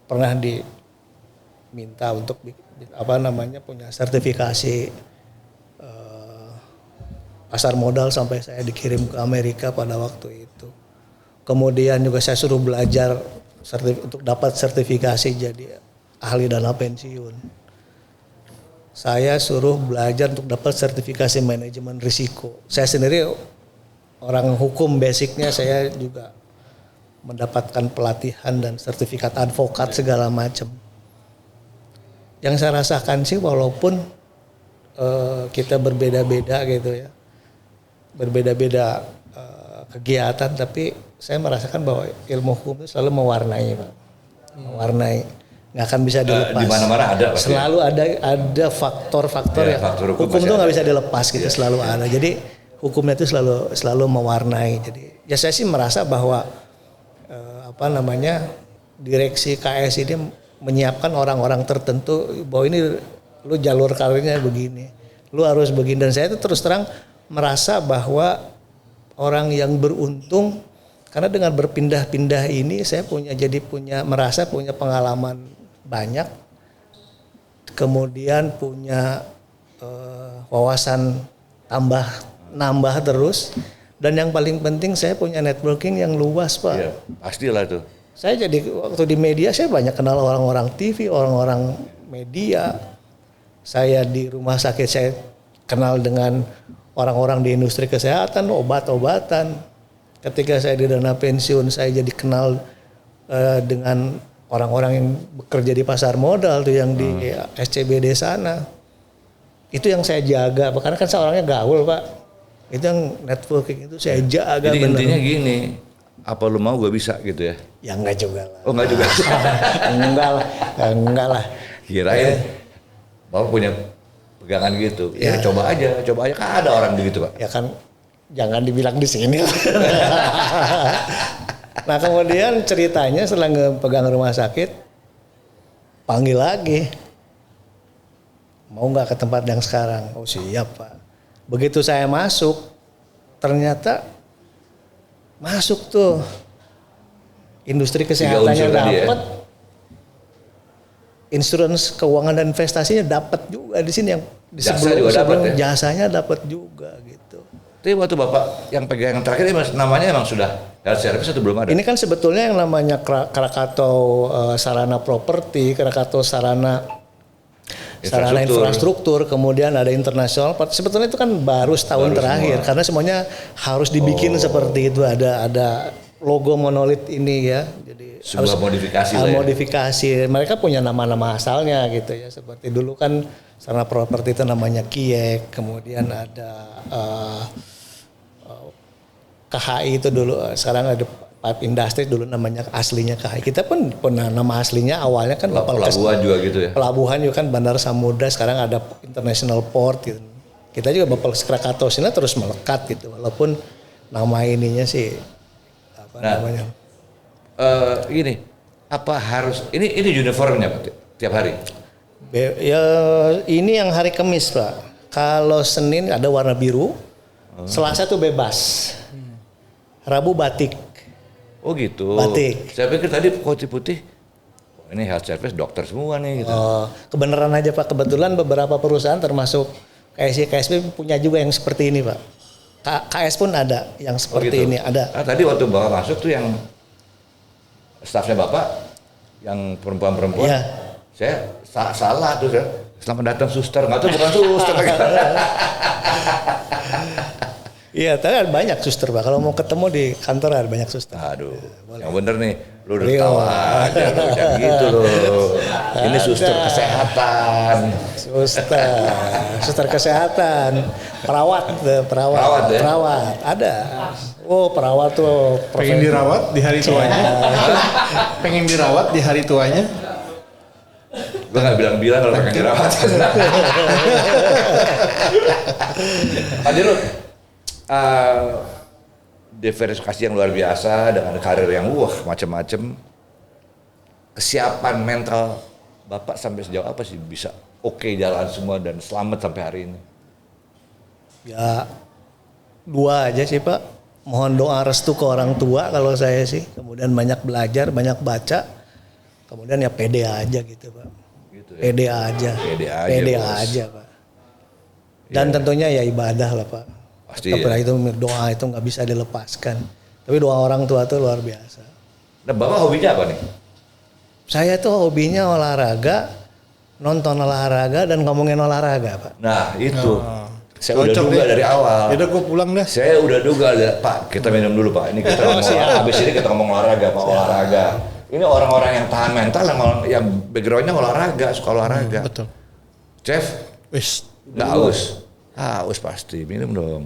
Speaker 4: pernah diminta untuk punya sertifikasi pasar modal sampai saya dikirim ke Amerika pada waktu itu. Kemudian juga saya suruh belajar untuk dapat sertifikasi jadi ahli dana pensiun. Saya suruh belajar untuk dapat sertifikasi manajemen risiko. Saya sendiri orang hukum, basicnya saya juga mendapatkan pelatihan dan sertifikat advokat segala macam. Yang saya rasakan sih walaupun kita berbeda-beda gitu ya, berbeda-beda kegiatan, tapi saya merasakan bahwa ilmu hukum itu selalu mewarnai, Pak. Mewarnai, nggak akan bisa dilepas.
Speaker 2: Di mana-mana ada pasti.
Speaker 4: Selalu ada faktor-faktor
Speaker 2: Ya,
Speaker 4: yang
Speaker 2: faktor
Speaker 4: hukum itu
Speaker 2: masih
Speaker 4: nggak
Speaker 2: ada.
Speaker 4: bisa dilepas gitu,
Speaker 2: Ya.
Speaker 4: selalu ada. Jadi hukumnya itu selalu mewarnai. Jadi ya saya sih merasa bahwa direksi KS ini menyiapkan orang-orang tertentu bahwa ini lu jalur karirnya begini, lu harus begini. Dan saya itu terus terang merasa bahwa orang yang beruntung karena dengan berpindah-pindah ini saya merasa punya pengalaman banyak, kemudian punya wawasan nambah terus, dan yang paling penting saya punya networking yang luas, Pak.
Speaker 2: Iya, pastilah tuh.
Speaker 4: Saya jadi waktu di media saya banyak kenal orang-orang TV, orang-orang media. Saya di rumah sakit saya kenal dengan orang-orang di industri kesehatan, obat-obatan. Ketika saya di dana pensiun saya jadi kenal dengan orang-orang yang bekerja di pasar modal tuh yang di SCBD sana. Itu yang saya jaga, karena kan saya orangnya gaul, Pak. Itu yang networking itu saya jaga.
Speaker 2: Jadi
Speaker 4: bener.
Speaker 2: intinya gini, apa lu mau gue bisa gitu ya?
Speaker 4: Ya enggak juga lah.
Speaker 2: Oh enggak juga.
Speaker 4: enggak lah.
Speaker 2: Kirain Bapak punya pegangan gitu. Ya, coba aja kan ada orang begitu, Pak.
Speaker 4: Ya kan jangan dibilang di sini lah. Nah kemudian ceritanya setelah pegang rumah sakit, panggil lagi. Mau nggak ke tempat yang sekarang? Oh siap, Pak. Begitu saya masuk, ternyata masuk tuh industri kesehatannya dapat, insurans keuangan dan investasinya dapat juga di sini yang di
Speaker 2: Jasa juga dapat ya?
Speaker 4: Jasanya dapat juga gitu.
Speaker 2: Tapi waktu Bapak yang pegang yang terakhir ini namanya emang sudah health service atau belum ada?
Speaker 4: Ini kan sebetulnya yang namanya Krakatau Sarana Properti, Krakatau Sarana infrastruktur, kemudian ada internasional. Sebetulnya itu kan baru setahun terakhir karena semuanya harus dibikin seperti itu, ada logo monolit ini ya. Jadi
Speaker 2: sebuah modifikasi lah ya.
Speaker 4: Modifikasi. Mereka punya nama-nama asalnya gitu ya. Seperti dulu kan Sarana Properti itu namanya Kiek, kemudian ada KHI itu dulu, sekarang ada Pipe Industry dulu namanya aslinya KHI. Kita pun pernah nama aslinya awalnya kan
Speaker 2: pelabuhan juga gitu ya.
Speaker 4: Pelabuhan juga kan Bandar Samudra, sekarang ada International Port gitu. Kita juga Bapelkes Krakatau sini terus melekat gitu. Walaupun nama ininya sih namanya.
Speaker 2: Gini, apa harus ini uniformnya Pak tiap hari?
Speaker 4: Ya ini yang hari Kamis, Pak. Kalau Senin ada warna biru, Selasa tuh bebas. Rabu batik.
Speaker 2: Oh gitu.
Speaker 4: Batik.
Speaker 2: Saya pikir tadi putih-putih. Ini health service dokter semua nih gitu.
Speaker 4: Kebenaran aja Pak, kebetulan beberapa perusahaan termasuk KSP punya juga yang seperti ini Pak. KS pun ada yang seperti ini, ada.
Speaker 2: Tadi waktu Bapak masuk tuh yang stafnya Bapak yang perempuan-perempuan.
Speaker 4: Iya.
Speaker 2: Saya salah tuh, selamat datang suster, nggak tuh bukan suster.
Speaker 4: Iya, tapi ada banyak suster Pak. Kalau mau ketemu di kantor ada banyak suster.
Speaker 2: Aduh, yang bener nih, lu udah tahu aja, lu jangan gitu loh. Ini suster kesehatan.
Speaker 4: Suster kesehatan, perawat ya? Perawat, ada. Oh perawat tuh.
Speaker 3: Pengen dirawat di hari tuanya? Pengen dirawat di hari tuanya?
Speaker 2: Gue nggak bilang-bilang kalau pengen dirawat. Pak Dirut, diversifikasi yang luar biasa dengan karir yang macam-macam, kesiapan mental Bapak sampai sejauh apa sih bisa oke jalan semua dan selamat sampai hari ini?
Speaker 4: Ya 2 aja sih Pak. Mohon doa restu ke orang tua kalau saya sih. Kemudian banyak belajar, banyak baca. Kemudian ya pede aja gitu Pak.
Speaker 2: Gitu ya?
Speaker 4: Pede aja.
Speaker 2: Pede aja, Bos.
Speaker 4: aja Pak. Dan tentunya ya ibadah lah Pak.
Speaker 2: Pasti
Speaker 4: Tapi itu doa itu nggak bisa dilepaskan. Tapi doa orang tua itu luar biasa.
Speaker 2: Nah Bapak hobinya apa nih?
Speaker 4: Saya tuh hobinya olahraga, nonton olahraga dan ngomongin olahraga Pak.
Speaker 2: Nah itu. Saya udah
Speaker 3: Cocok
Speaker 2: duga
Speaker 3: nih.
Speaker 2: dari awal.
Speaker 3: Yaudah gue pulang dah.
Speaker 2: Saya udah duga, Pak, kita minum dulu Pak. Ini kita ngomong habis ini kita ngomong olahraga, Pak, olahraga. Ini orang-orang yang tahan mental, yang backgroundnya olahraga, suka olahraga.
Speaker 3: Betul.
Speaker 2: Chef,
Speaker 3: Wis.
Speaker 2: nggak haus? Haus pasti, minum dong.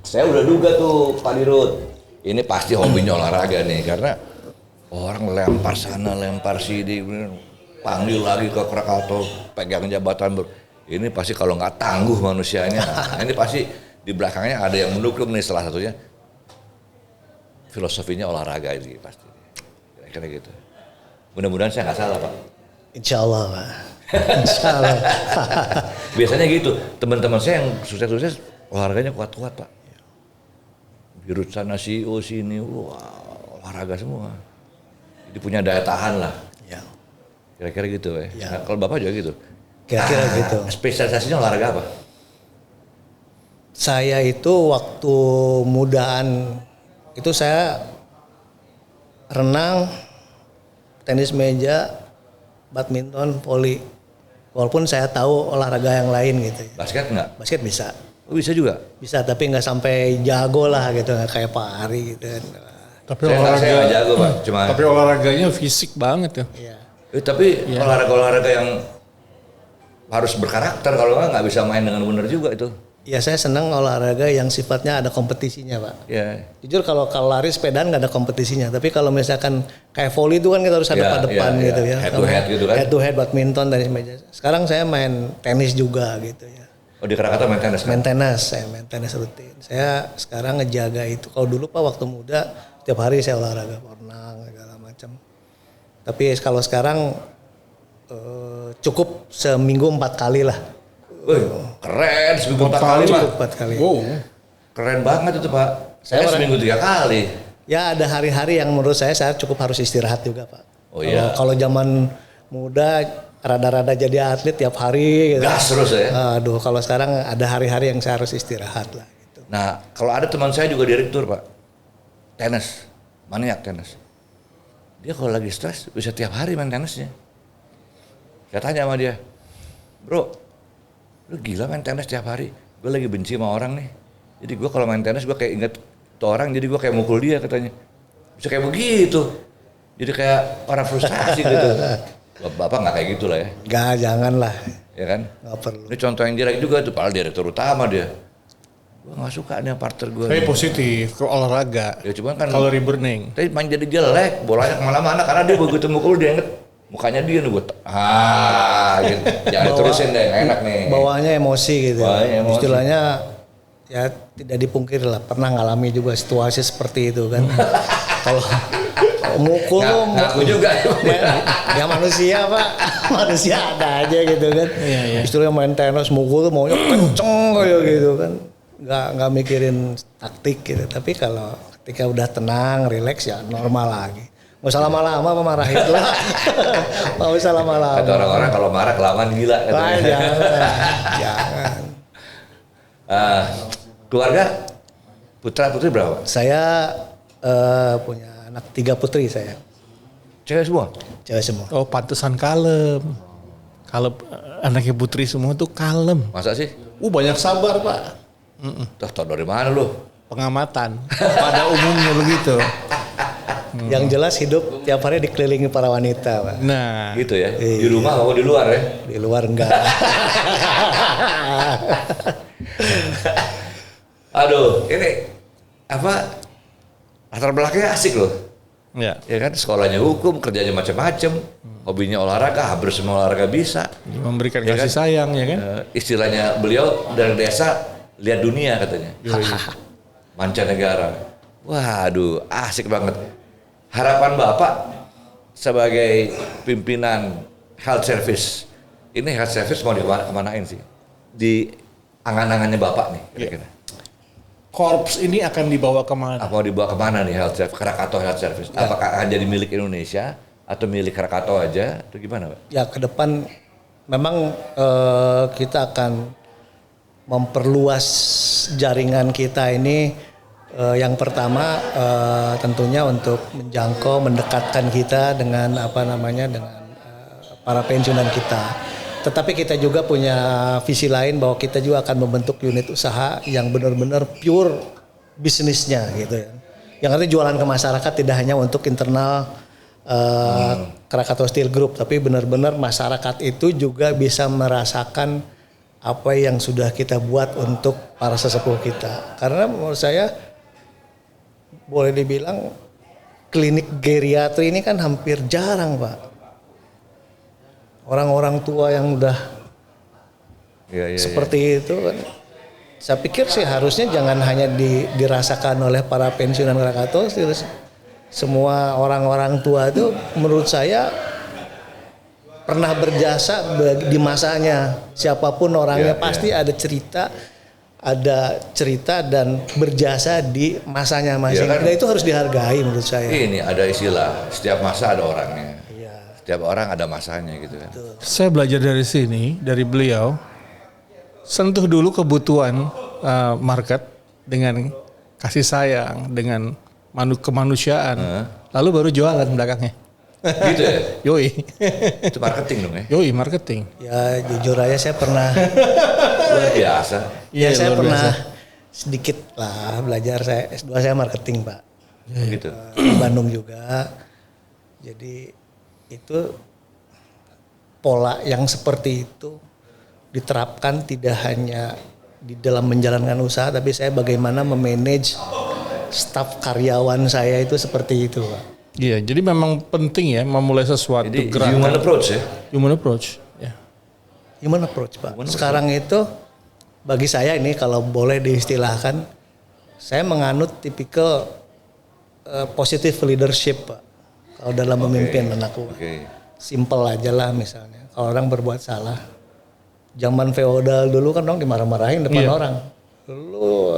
Speaker 2: Saya udah duga tuh Pak Dirut, ini pasti hobinya olahraga nih, karena orang lempar sana, lempar sini, panggil lagi ke Krakatau, pegang jabatan. Ini pasti kalau nggak tangguh manusianya, ini pasti di belakangnya ada yang mendukung nih, salah satunya filosofinya olahraga ini pasti. Kira-kira gitu. Mudah-mudahan saya nggak salah Pak.
Speaker 4: Insya Allah Pak. Insya Allah.
Speaker 2: Biasanya gitu, teman-teman saya yang sukses-sukses olahraganya kuat-kuat Pak. Dirut sana, CEO sini, wah olahraga semua. Jadi punya daya tahan lah.
Speaker 4: Ya.
Speaker 2: Kira-kira gitu ya.
Speaker 4: Ya.
Speaker 2: Nah, kalau Bapak juga gitu.
Speaker 4: Kira-kira gitu.
Speaker 2: Spesialisasinya olahraga apa?
Speaker 4: Saya itu waktu mudaan itu saya renang, tenis meja, badminton, voli. Walaupun saya tahu olahraga yang lain gitu.
Speaker 2: Basket nggak?
Speaker 4: Basket bisa,
Speaker 2: Oh, bisa juga.
Speaker 4: bisa tapi nggak sampai jago lah gitu, nggak kayak Pak Ari gitu kan.
Speaker 3: Tapi
Speaker 2: Saya nggak jago Pak, cuma.
Speaker 3: Tapi olahraganya fisik banget ya.
Speaker 4: Iya.
Speaker 2: Tapi olahraga-olahraga yang harus berkarakter, kalau nggak bisa main dengan benar juga itu.
Speaker 4: Ya saya senang olahraga yang sifatnya ada kompetisinya Pak.
Speaker 2: Ya.
Speaker 4: Jujur kalau lari sepedaan nggak ada kompetisinya, tapi kalau misalkan kayak volley itu kan kita harus
Speaker 2: Ya,
Speaker 4: depan
Speaker 2: ya,
Speaker 4: gitu
Speaker 2: ya.
Speaker 4: ya.
Speaker 2: Head to head gitu kan.
Speaker 4: Head to head badminton, tenis meja. Sekarang saya main tenis juga gitu ya.
Speaker 2: Oh di Krakatau main tenis kan?
Speaker 4: Main tenis, saya main tenis rutin. Saya sekarang ngejaga itu. Kalau dulu Pak waktu muda tiap hari saya olahraga, renang segala macam. Tapi kalau sekarang cukup seminggu 4 kali lah.
Speaker 2: Wih, keren, seminggu 4 kali Pak.
Speaker 4: Cukup 4 kali.
Speaker 3: Wow.
Speaker 2: Keren banget itu Pak. Saya seminggu 3 kali.
Speaker 4: Ya ada hari-hari yang menurut saya cukup harus istirahat juga Pak.
Speaker 2: Oh iya.
Speaker 4: Kalau zaman muda rada-rada jadi atlet tiap hari gitu.
Speaker 2: Gas terus ya.
Speaker 4: Aduh kalau sekarang ada hari-hari yang saya harus istirahat lah gitu.
Speaker 2: Nah, kalau ada teman saya juga direktur Pak. Tenis, maniak tenis. Dia kalau lagi stres bisa tiap hari main tenisnya. Saya tanya sama dia, bro, lu gila main tenis tiap hari? Gue lagi benci sama orang nih. Jadi gue kalau main tenis gue kayak inget tuh orang, jadi gue kayak mukul dia katanya. Bisa kayak begitu. Jadi kayak orang frustasi gitu. Bapak nggak kayak gitu lah ya.
Speaker 4: Enggak, jangan lah.
Speaker 2: Ya kan?
Speaker 4: Nggak perlu.
Speaker 2: Ini contoh yang jelek juga tuh, padahal direktur utama dia. Gue nggak suka nih partner gue.
Speaker 3: Saya positif ke olahraga.
Speaker 2: Ya cuman kan
Speaker 3: Kalori burning.
Speaker 2: tapi main jadi jelek, bolanya kemana-mana karena dia begitu mukul dia inget mukanya dia nih gue gitu. Jangan terusin deh, nggak enak nih.
Speaker 4: Bawaannya emosi gitu.
Speaker 2: Bawaannya emosi.
Speaker 4: Istilahnya ya tidak dipungkiri lah, pernah ngalami juga situasi seperti itu kan. Kalau mukul
Speaker 2: Ngaku juga.
Speaker 4: ya manusia Pak, manusia ada aja gitu kan.
Speaker 3: Iya.
Speaker 4: Istilahnya main tenis mukul maunya kenceng kayak gitu kan. Nggak mikirin taktik gitu. Tapi kalau ketika udah tenang, rileks ya normal lagi. Nggak usah lama-lama memarah itu. Nggak usah lama-lama.
Speaker 2: Kata orang-orang kalau marah kelamaan gila
Speaker 4: Wah,
Speaker 2: katanya.
Speaker 4: jangan.
Speaker 2: Keluarga putra putri berapa?
Speaker 4: Saya punya anak 3 putri saya.
Speaker 2: Cewek semua?
Speaker 4: Cewek semua.
Speaker 3: Oh pantesan kalem. Kalau anaknya putri semua tuh kalem.
Speaker 2: Masa sih?
Speaker 3: Banyak sabar Pak.
Speaker 2: Tau dari mana lu?
Speaker 3: Pengamatan. Pada umumnya begitu.
Speaker 4: Yang jelas hidup tiap hari dikelilingi para wanita Pak.
Speaker 3: Nah.
Speaker 2: Gitu ya? Di
Speaker 4: Iya.
Speaker 2: rumah mau di luar ya?
Speaker 4: Di luar enggak.
Speaker 2: Aduh, ini apa? Latar belakangnya asik loh.
Speaker 3: Ya.
Speaker 2: Ya kan, sekolahnya hukum, kerjanya macam-macam, hobinya olahraga, hampir semua olahraga bisa.
Speaker 3: Memberikan
Speaker 2: Ya
Speaker 3: kasih
Speaker 2: kan?
Speaker 3: sayang ya kan.
Speaker 2: Istilahnya beliau dari desa lihat dunia katanya. Mancanegara. Waduh, asik banget. harapan Bapak sebagai pimpinan health service, ini health service mau kemanain sih? Di angan-angannya Bapak nih kira-kira.
Speaker 3: Korps ini akan dibawa kemana?
Speaker 2: Apa mau dibawa kemana nih health service, Krakatau Health Service? Apakah akan jadi milik Indonesia atau milik Krakatau aja atau gimana, Pak?
Speaker 4: Ya ke depan memang kita akan memperluas jaringan kita ini. Yang pertama tentunya untuk menjangkau, mendekatkan kita dengan dengan para pensiunan kita. Tetapi kita juga punya visi lain bahwa kita juga akan membentuk unit usaha yang benar-benar pure bisnisnya gitu ya. Yang artinya jualan ke masyarakat tidak hanya untuk internal Krakatau Steel Group, tapi benar-benar masyarakat itu juga bisa merasakan apa yang sudah kita buat untuk para sesepuh kita. Karena menurut saya boleh dibilang klinik geriatri ini kan hampir jarang, Pak. Orang-orang tua yang udah seperti itu kan, saya pikir sih harusnya jangan hanya dirasakan oleh para pensiunan Krakatau, semua orang-orang tua itu menurut saya pernah berjasa di masanya. Siapapun orangnya pasti ada cerita dan berjasa di masanya masing. Dan itu harus dihargai menurut saya.
Speaker 2: Ini ada istilah, setiap masa ada orangnya. Setiap orang ada masanya gitu kan.
Speaker 3: Saya belajar dari sini, dari beliau, sentuh dulu kebutuhan market dengan kasih sayang, dengan kemanusiaan, lalu baru jualan belakangnya.
Speaker 2: Gitu ya?
Speaker 3: Yoi.
Speaker 2: Itu marketing dong ya?
Speaker 3: Yoi, marketing.
Speaker 4: Ya jujur aja saya pernah.
Speaker 2: Luar biasa.
Speaker 4: Ya saya
Speaker 3: luar
Speaker 4: pernah
Speaker 3: biasa.
Speaker 4: sedikit lah belajar, saya S2 saya marketing, Pak.
Speaker 2: Gitu.
Speaker 4: Di Bandung juga. Jadi itu pola yang seperti itu diterapkan tidak hanya di dalam menjalankan usaha, tapi saya bagaimana memanage staf karyawan saya itu seperti itu, Pak.
Speaker 3: Iya, jadi memang penting ya memulai sesuatu
Speaker 2: Jadi
Speaker 3: gerakan.
Speaker 2: human approach ya?
Speaker 3: Human approach, ya.
Speaker 4: Human approach, Pak. Sekarang itu bagi saya ini kalau boleh diistilahkan, saya menganut tipikal positive leadership, Pak. Kalau dalam memimpin anakku. Simple aja lah misalnya. Kalau orang berbuat salah. Zaman feodal dulu kan orang dimarah-marahin depan orang. Lu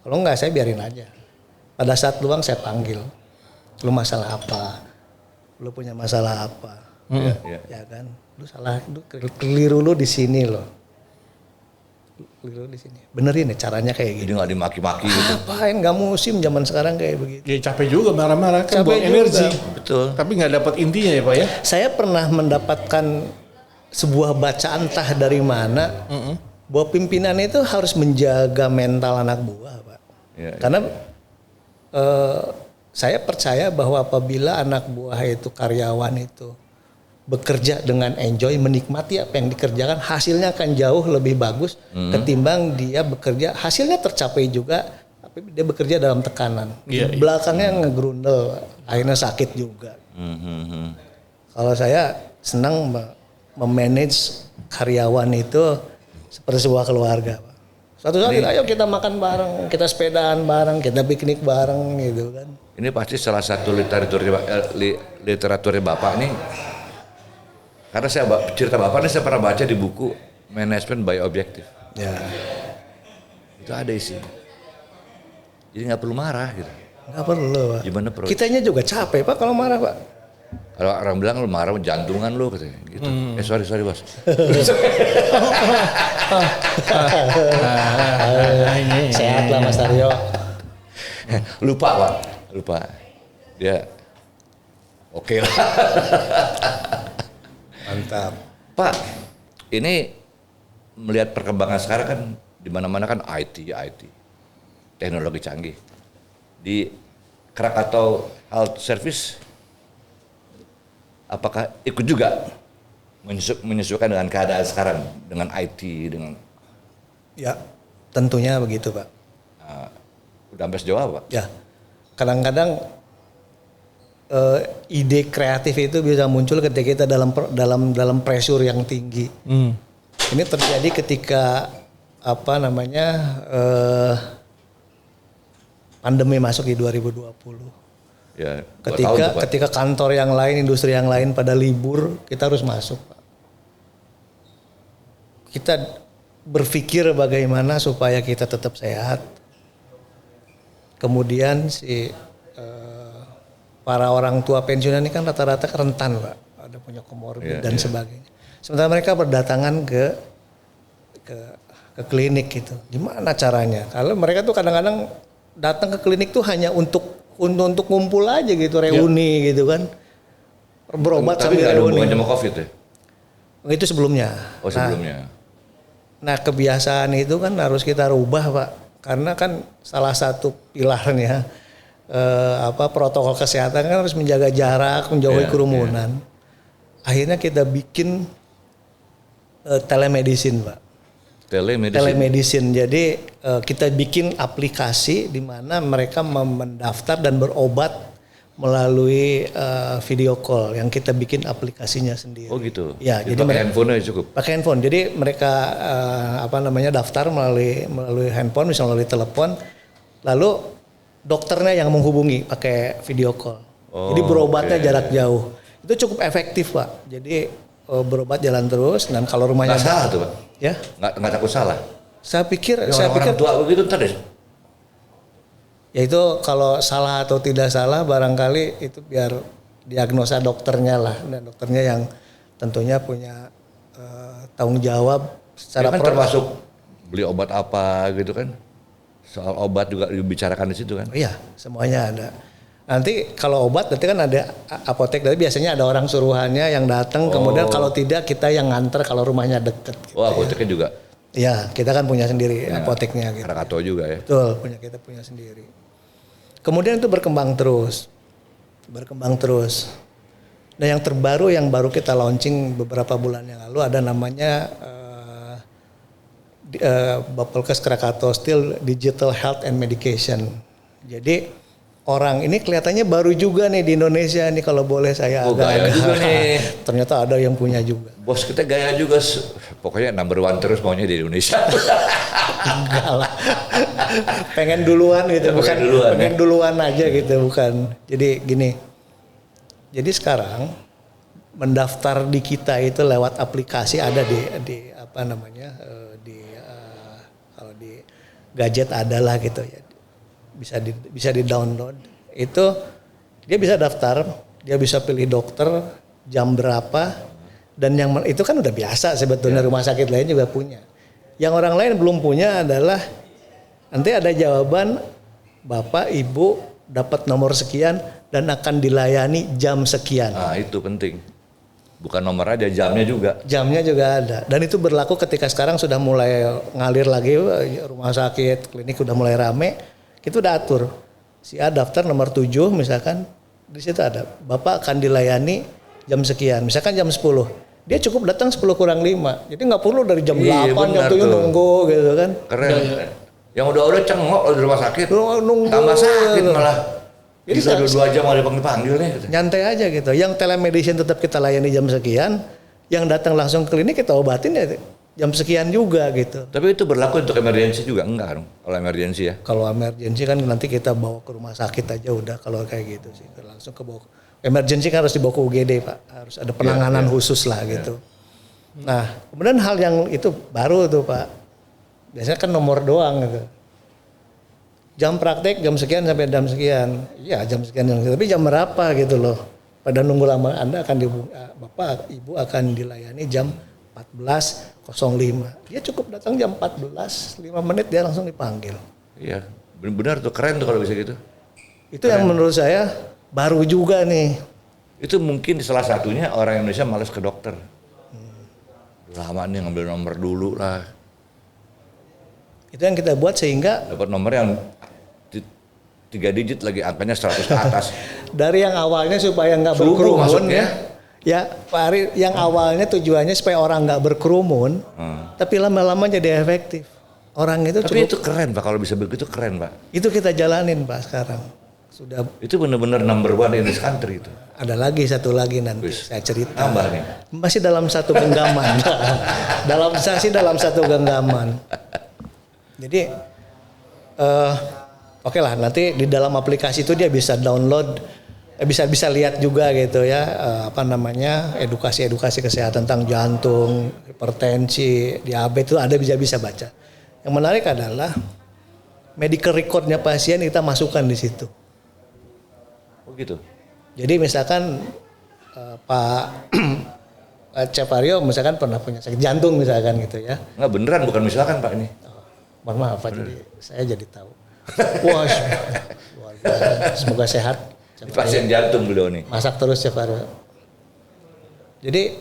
Speaker 4: kalau enggak saya biarin aja. Pada saat luang saya panggil. Lu masalah apa? Lu punya masalah apa? Ya kan? Lu salah, lu keliru lu di sini loh. Keliru di sini. Benerin ya caranya kayak
Speaker 2: Jadi
Speaker 4: gitu.
Speaker 2: nggak dimaki-maki gitu.
Speaker 4: Apain nggak musim zaman sekarang kayak begitu.
Speaker 3: Ya capek juga marah-marah kan,
Speaker 4: Capek
Speaker 3: buang
Speaker 4: juga.
Speaker 3: energi.
Speaker 2: Betul.
Speaker 3: Tapi nggak dapat intinya ya Pak ya.
Speaker 4: Saya pernah mendapatkan sebuah bacaan entah dari mana bahwa pimpinan itu harus menjaga mental anak buah, Pak.
Speaker 2: Ya,
Speaker 4: Karena saya percaya bahwa apabila anak buah itu karyawan itu bekerja dengan enjoy, menikmati apa yang dikerjakan, hasilnya akan jauh lebih bagus ketimbang dia bekerja, hasilnya tercapai juga, tapi dia bekerja dalam tekanan. Belakangnya ngegrundel, akhirnya sakit juga. Kalau saya senang memanage karyawan itu seperti sebuah keluarga, Pak. Suatu saat ayo kita makan bareng, kita sepedaan bareng, kita piknik bareng gitu kan.
Speaker 2: Ini pasti salah satu literaturnya Bapak nih. Karena cerita Bapak ini saya pernah baca di buku Management by Objective.
Speaker 4: Ya.
Speaker 2: Itu ada isi. Jadi nggak perlu marah gitu.
Speaker 4: Nggak perlu, Pak.
Speaker 2: Gimana approach?
Speaker 4: Kitanya juga capek, Pak, kalau marah, Pak.
Speaker 2: Kalau orang bilang lu marah jantungan lu katanya gitu. Sorry bos.
Speaker 4: Sehat lah Mas Aryo.
Speaker 2: Lupa Pak. Dia oke lah.
Speaker 4: Mantap.
Speaker 2: Pak, ini melihat perkembangan sekarang kan di mana-mana kan IT, teknologi canggih. Di Krakatau Health Service, apakah ikut juga menyesuaikan dengan keadaan sekarang, dengan IT, dengan...
Speaker 4: Ya, tentunya begitu, Pak.
Speaker 2: Udah sampai sejauh apa, Pak?
Speaker 4: Ya, kadang-kadang ide kreatif itu bisa muncul ketika kita dalam pressure yang tinggi. Ini terjadi ketika pandemi masuk di 2020.
Speaker 2: Ya, gua tahu tuh, Pak.
Speaker 4: Ketika kantor yang lain, industri yang lain pada libur, kita harus masuk, Pak. Kita berpikir bagaimana supaya kita tetap sehat. Kemudian para orang tua pensiunan ini kan rata-rata rentan, Pak. Ada punya komorbid dan sebagainya. Sementara mereka berdatangan ke klinik gitu. Gimana caranya? Kalau mereka tuh kadang-kadang datang ke klinik tuh hanya untuk ngumpul aja gitu, reuni gitu kan. Berobat
Speaker 2: tapi
Speaker 4: sambil
Speaker 2: nggak ada
Speaker 4: reuni.
Speaker 2: hubungannya sama COVID ya?
Speaker 4: Itu sebelumnya.
Speaker 2: Oh sebelumnya.
Speaker 4: Nah kebiasaan itu kan harus kita rubah, Pak. Karena kan salah satu pilarnya protokol kesehatan kan harus menjaga jarak, menjauhi kerumunan. Akhirnya kita bikin telemedicine, Pak. Telemedicine. Jadi kita bikin aplikasi di mana mereka mendaftar dan berobat melalui video call yang kita bikin aplikasinya sendiri.
Speaker 2: Oh gitu.
Speaker 4: Ya, jadi
Speaker 2: pakai handphone aja cukup.
Speaker 4: Pakai handphone. Jadi mereka daftar melalui handphone, misalnya melalui telepon. Lalu dokternya yang menghubungi pakai video call. Jadi berobatnya jarak jauh. Itu cukup efektif, Pak. Jadi berobat jalan terus dan kalau rumahnya
Speaker 2: nggak salah tuh, Pak.
Speaker 4: Ya,
Speaker 2: nggak takut salah.
Speaker 4: saya pikir
Speaker 2: Orang tua begitu ntar deh.
Speaker 4: ya itu kalau salah atau tidak salah barangkali itu biar diagnosa dokternya lah, dan dokternya yang tentunya punya tanggung jawab secara
Speaker 2: Ya kan termasuk beli obat apa gitu kan. Soal obat juga dibicarakan di situ kan.
Speaker 4: Iya, semuanya ada. Nanti kalau obat berarti kan ada apotek, tapi biasanya ada orang suruhannya yang datang, kemudian kalau tidak kita yang nganter kalau rumahnya deket. Gitu.
Speaker 2: Oh apoteknya juga.
Speaker 4: Iya, kita kan punya sendiri apoteknya gitu.
Speaker 2: Krakato juga ya.
Speaker 4: Betul, kita punya sendiri. Kemudian itu berkembang terus. Nah yang terbaru yang baru kita launching beberapa bulan yang lalu ada namanya Bapelkes Krakato Steel Digital Health and Medication. Jadi orang ini kelihatannya baru juga nih di Indonesia nih, kalau boleh saya
Speaker 2: gaya juga nih.
Speaker 4: Ternyata ada yang punya juga.
Speaker 2: Bos kita gaya juga, pokoknya number one terus maunya di Indonesia.
Speaker 4: Enggak lah. Pengen duluan gitu, bukan pengen duluan aja gitu, bukan. Jadi gini. Jadi sekarang mendaftar di kita itu lewat aplikasi, ada di kalau di gadget adalah gitu ya. Bisa di download. Itu dia bisa daftar, dia bisa pilih dokter, jam berapa, dan yang itu kan udah biasa sebetulnya, rumah sakit lain juga punya. Yang orang lain belum punya adalah nanti ada jawaban Bapak Ibu dapat nomor sekian dan akan dilayani jam sekian.
Speaker 2: Nah itu penting. Bukan nomor aja, jamnya juga.
Speaker 4: Jamnya juga ada. Dan itu berlaku ketika sekarang sudah mulai ngalir lagi, rumah sakit, klinik udah mulai rame. Kita udah atur, si A daftar nomor 7 misalkan, di situ ada, Bapak akan dilayani jam sekian, misalkan jam 10. Dia cukup datang 10 kurang 5, jadi nggak perlu dari jam 8, jam 7 nunggu gitu kan.
Speaker 2: Keren. Yang udah cengok di rumah sakit,
Speaker 4: nunggu,
Speaker 2: tambah sakit
Speaker 4: gitu.
Speaker 2: malah.
Speaker 4: Jadi
Speaker 2: 2 jam ada panggil nih. Gitu.
Speaker 4: Nyantai aja gitu, yang telemedicine tetap kita layani jam sekian, yang datang langsung ke klinik kita obatin ya jam sekian juga gitu.
Speaker 2: Tapi itu berlaku untuk emergensi juga enggak dong? Kalau emergensi ya?
Speaker 4: Kalau emergensi kan nanti kita bawa ke rumah sakit aja udah, kalau kayak gitu sih. Langsung ke bawa. Emergensi kan harus dibawa ke UGD, Pak. Harus ada penanganan khusus lah gitu. Nah, kemudian hal yang itu baru tuh, Pak. Biasanya kan nomor doang gitu. Jam praktek jam sekian sampai jam sekian. Iya, jam sekian. Tapi jam berapa gitu loh. Pada nunggu lama Anda akan Bapak Ibu akan dilayani jam 14.05. Dia cukup datang jam 14, 5 menit dia langsung dipanggil.
Speaker 2: Iya, benar tuh, keren tuh kalau bisa gitu.
Speaker 4: Itu keren. Yang menurut saya baru juga nih.
Speaker 2: Itu mungkin salah satunya orang Indonesia malas ke dokter. Lama nih ngambil nomor dulu lah.
Speaker 4: Itu yang kita buat sehingga
Speaker 2: dapat nomor yang 3 digit lagi, angkanya 100 ke atas.
Speaker 4: Dari yang awalnya supaya nggak berkerumun ya Pak Ari, yang awalnya tujuannya supaya orang nggak berkerumun, tapi lama-lama jadi efektif. Orang itu
Speaker 2: tapi itu keren Pak, kalau bisa begitu keren Pak.
Speaker 4: Itu kita jalanin Pak sekarang. Sudah.
Speaker 2: Itu benar-benar number one in this country itu.
Speaker 4: Ada lagi satu lagi nanti saya cerita.
Speaker 2: Tambah nih.
Speaker 4: Masih dalam satu genggaman. dalam satu genggaman. Jadi oke lah, nanti di dalam aplikasi itu dia bisa download bisa lihat juga gitu ya edukasi kesehatan tentang jantung, hipertensi, diabetes itu ada bisa baca. Yang menarik adalah medical recordnya pasien kita masukkan di situ.
Speaker 2: Oh gitu.
Speaker 4: Jadi misalkan Pak Chef Aryo misalkan pernah punya sakit jantung misalkan gitu ya.
Speaker 2: Nggak beneran, bukan misalkan Pak ini.
Speaker 4: Mohon maaf Pak, jadi saya jadi tahu. Wah, luar biasa. Semoga sehat.
Speaker 2: Pasien jantung beliau nih.
Speaker 4: Masak terus Chef Aryo. Jadi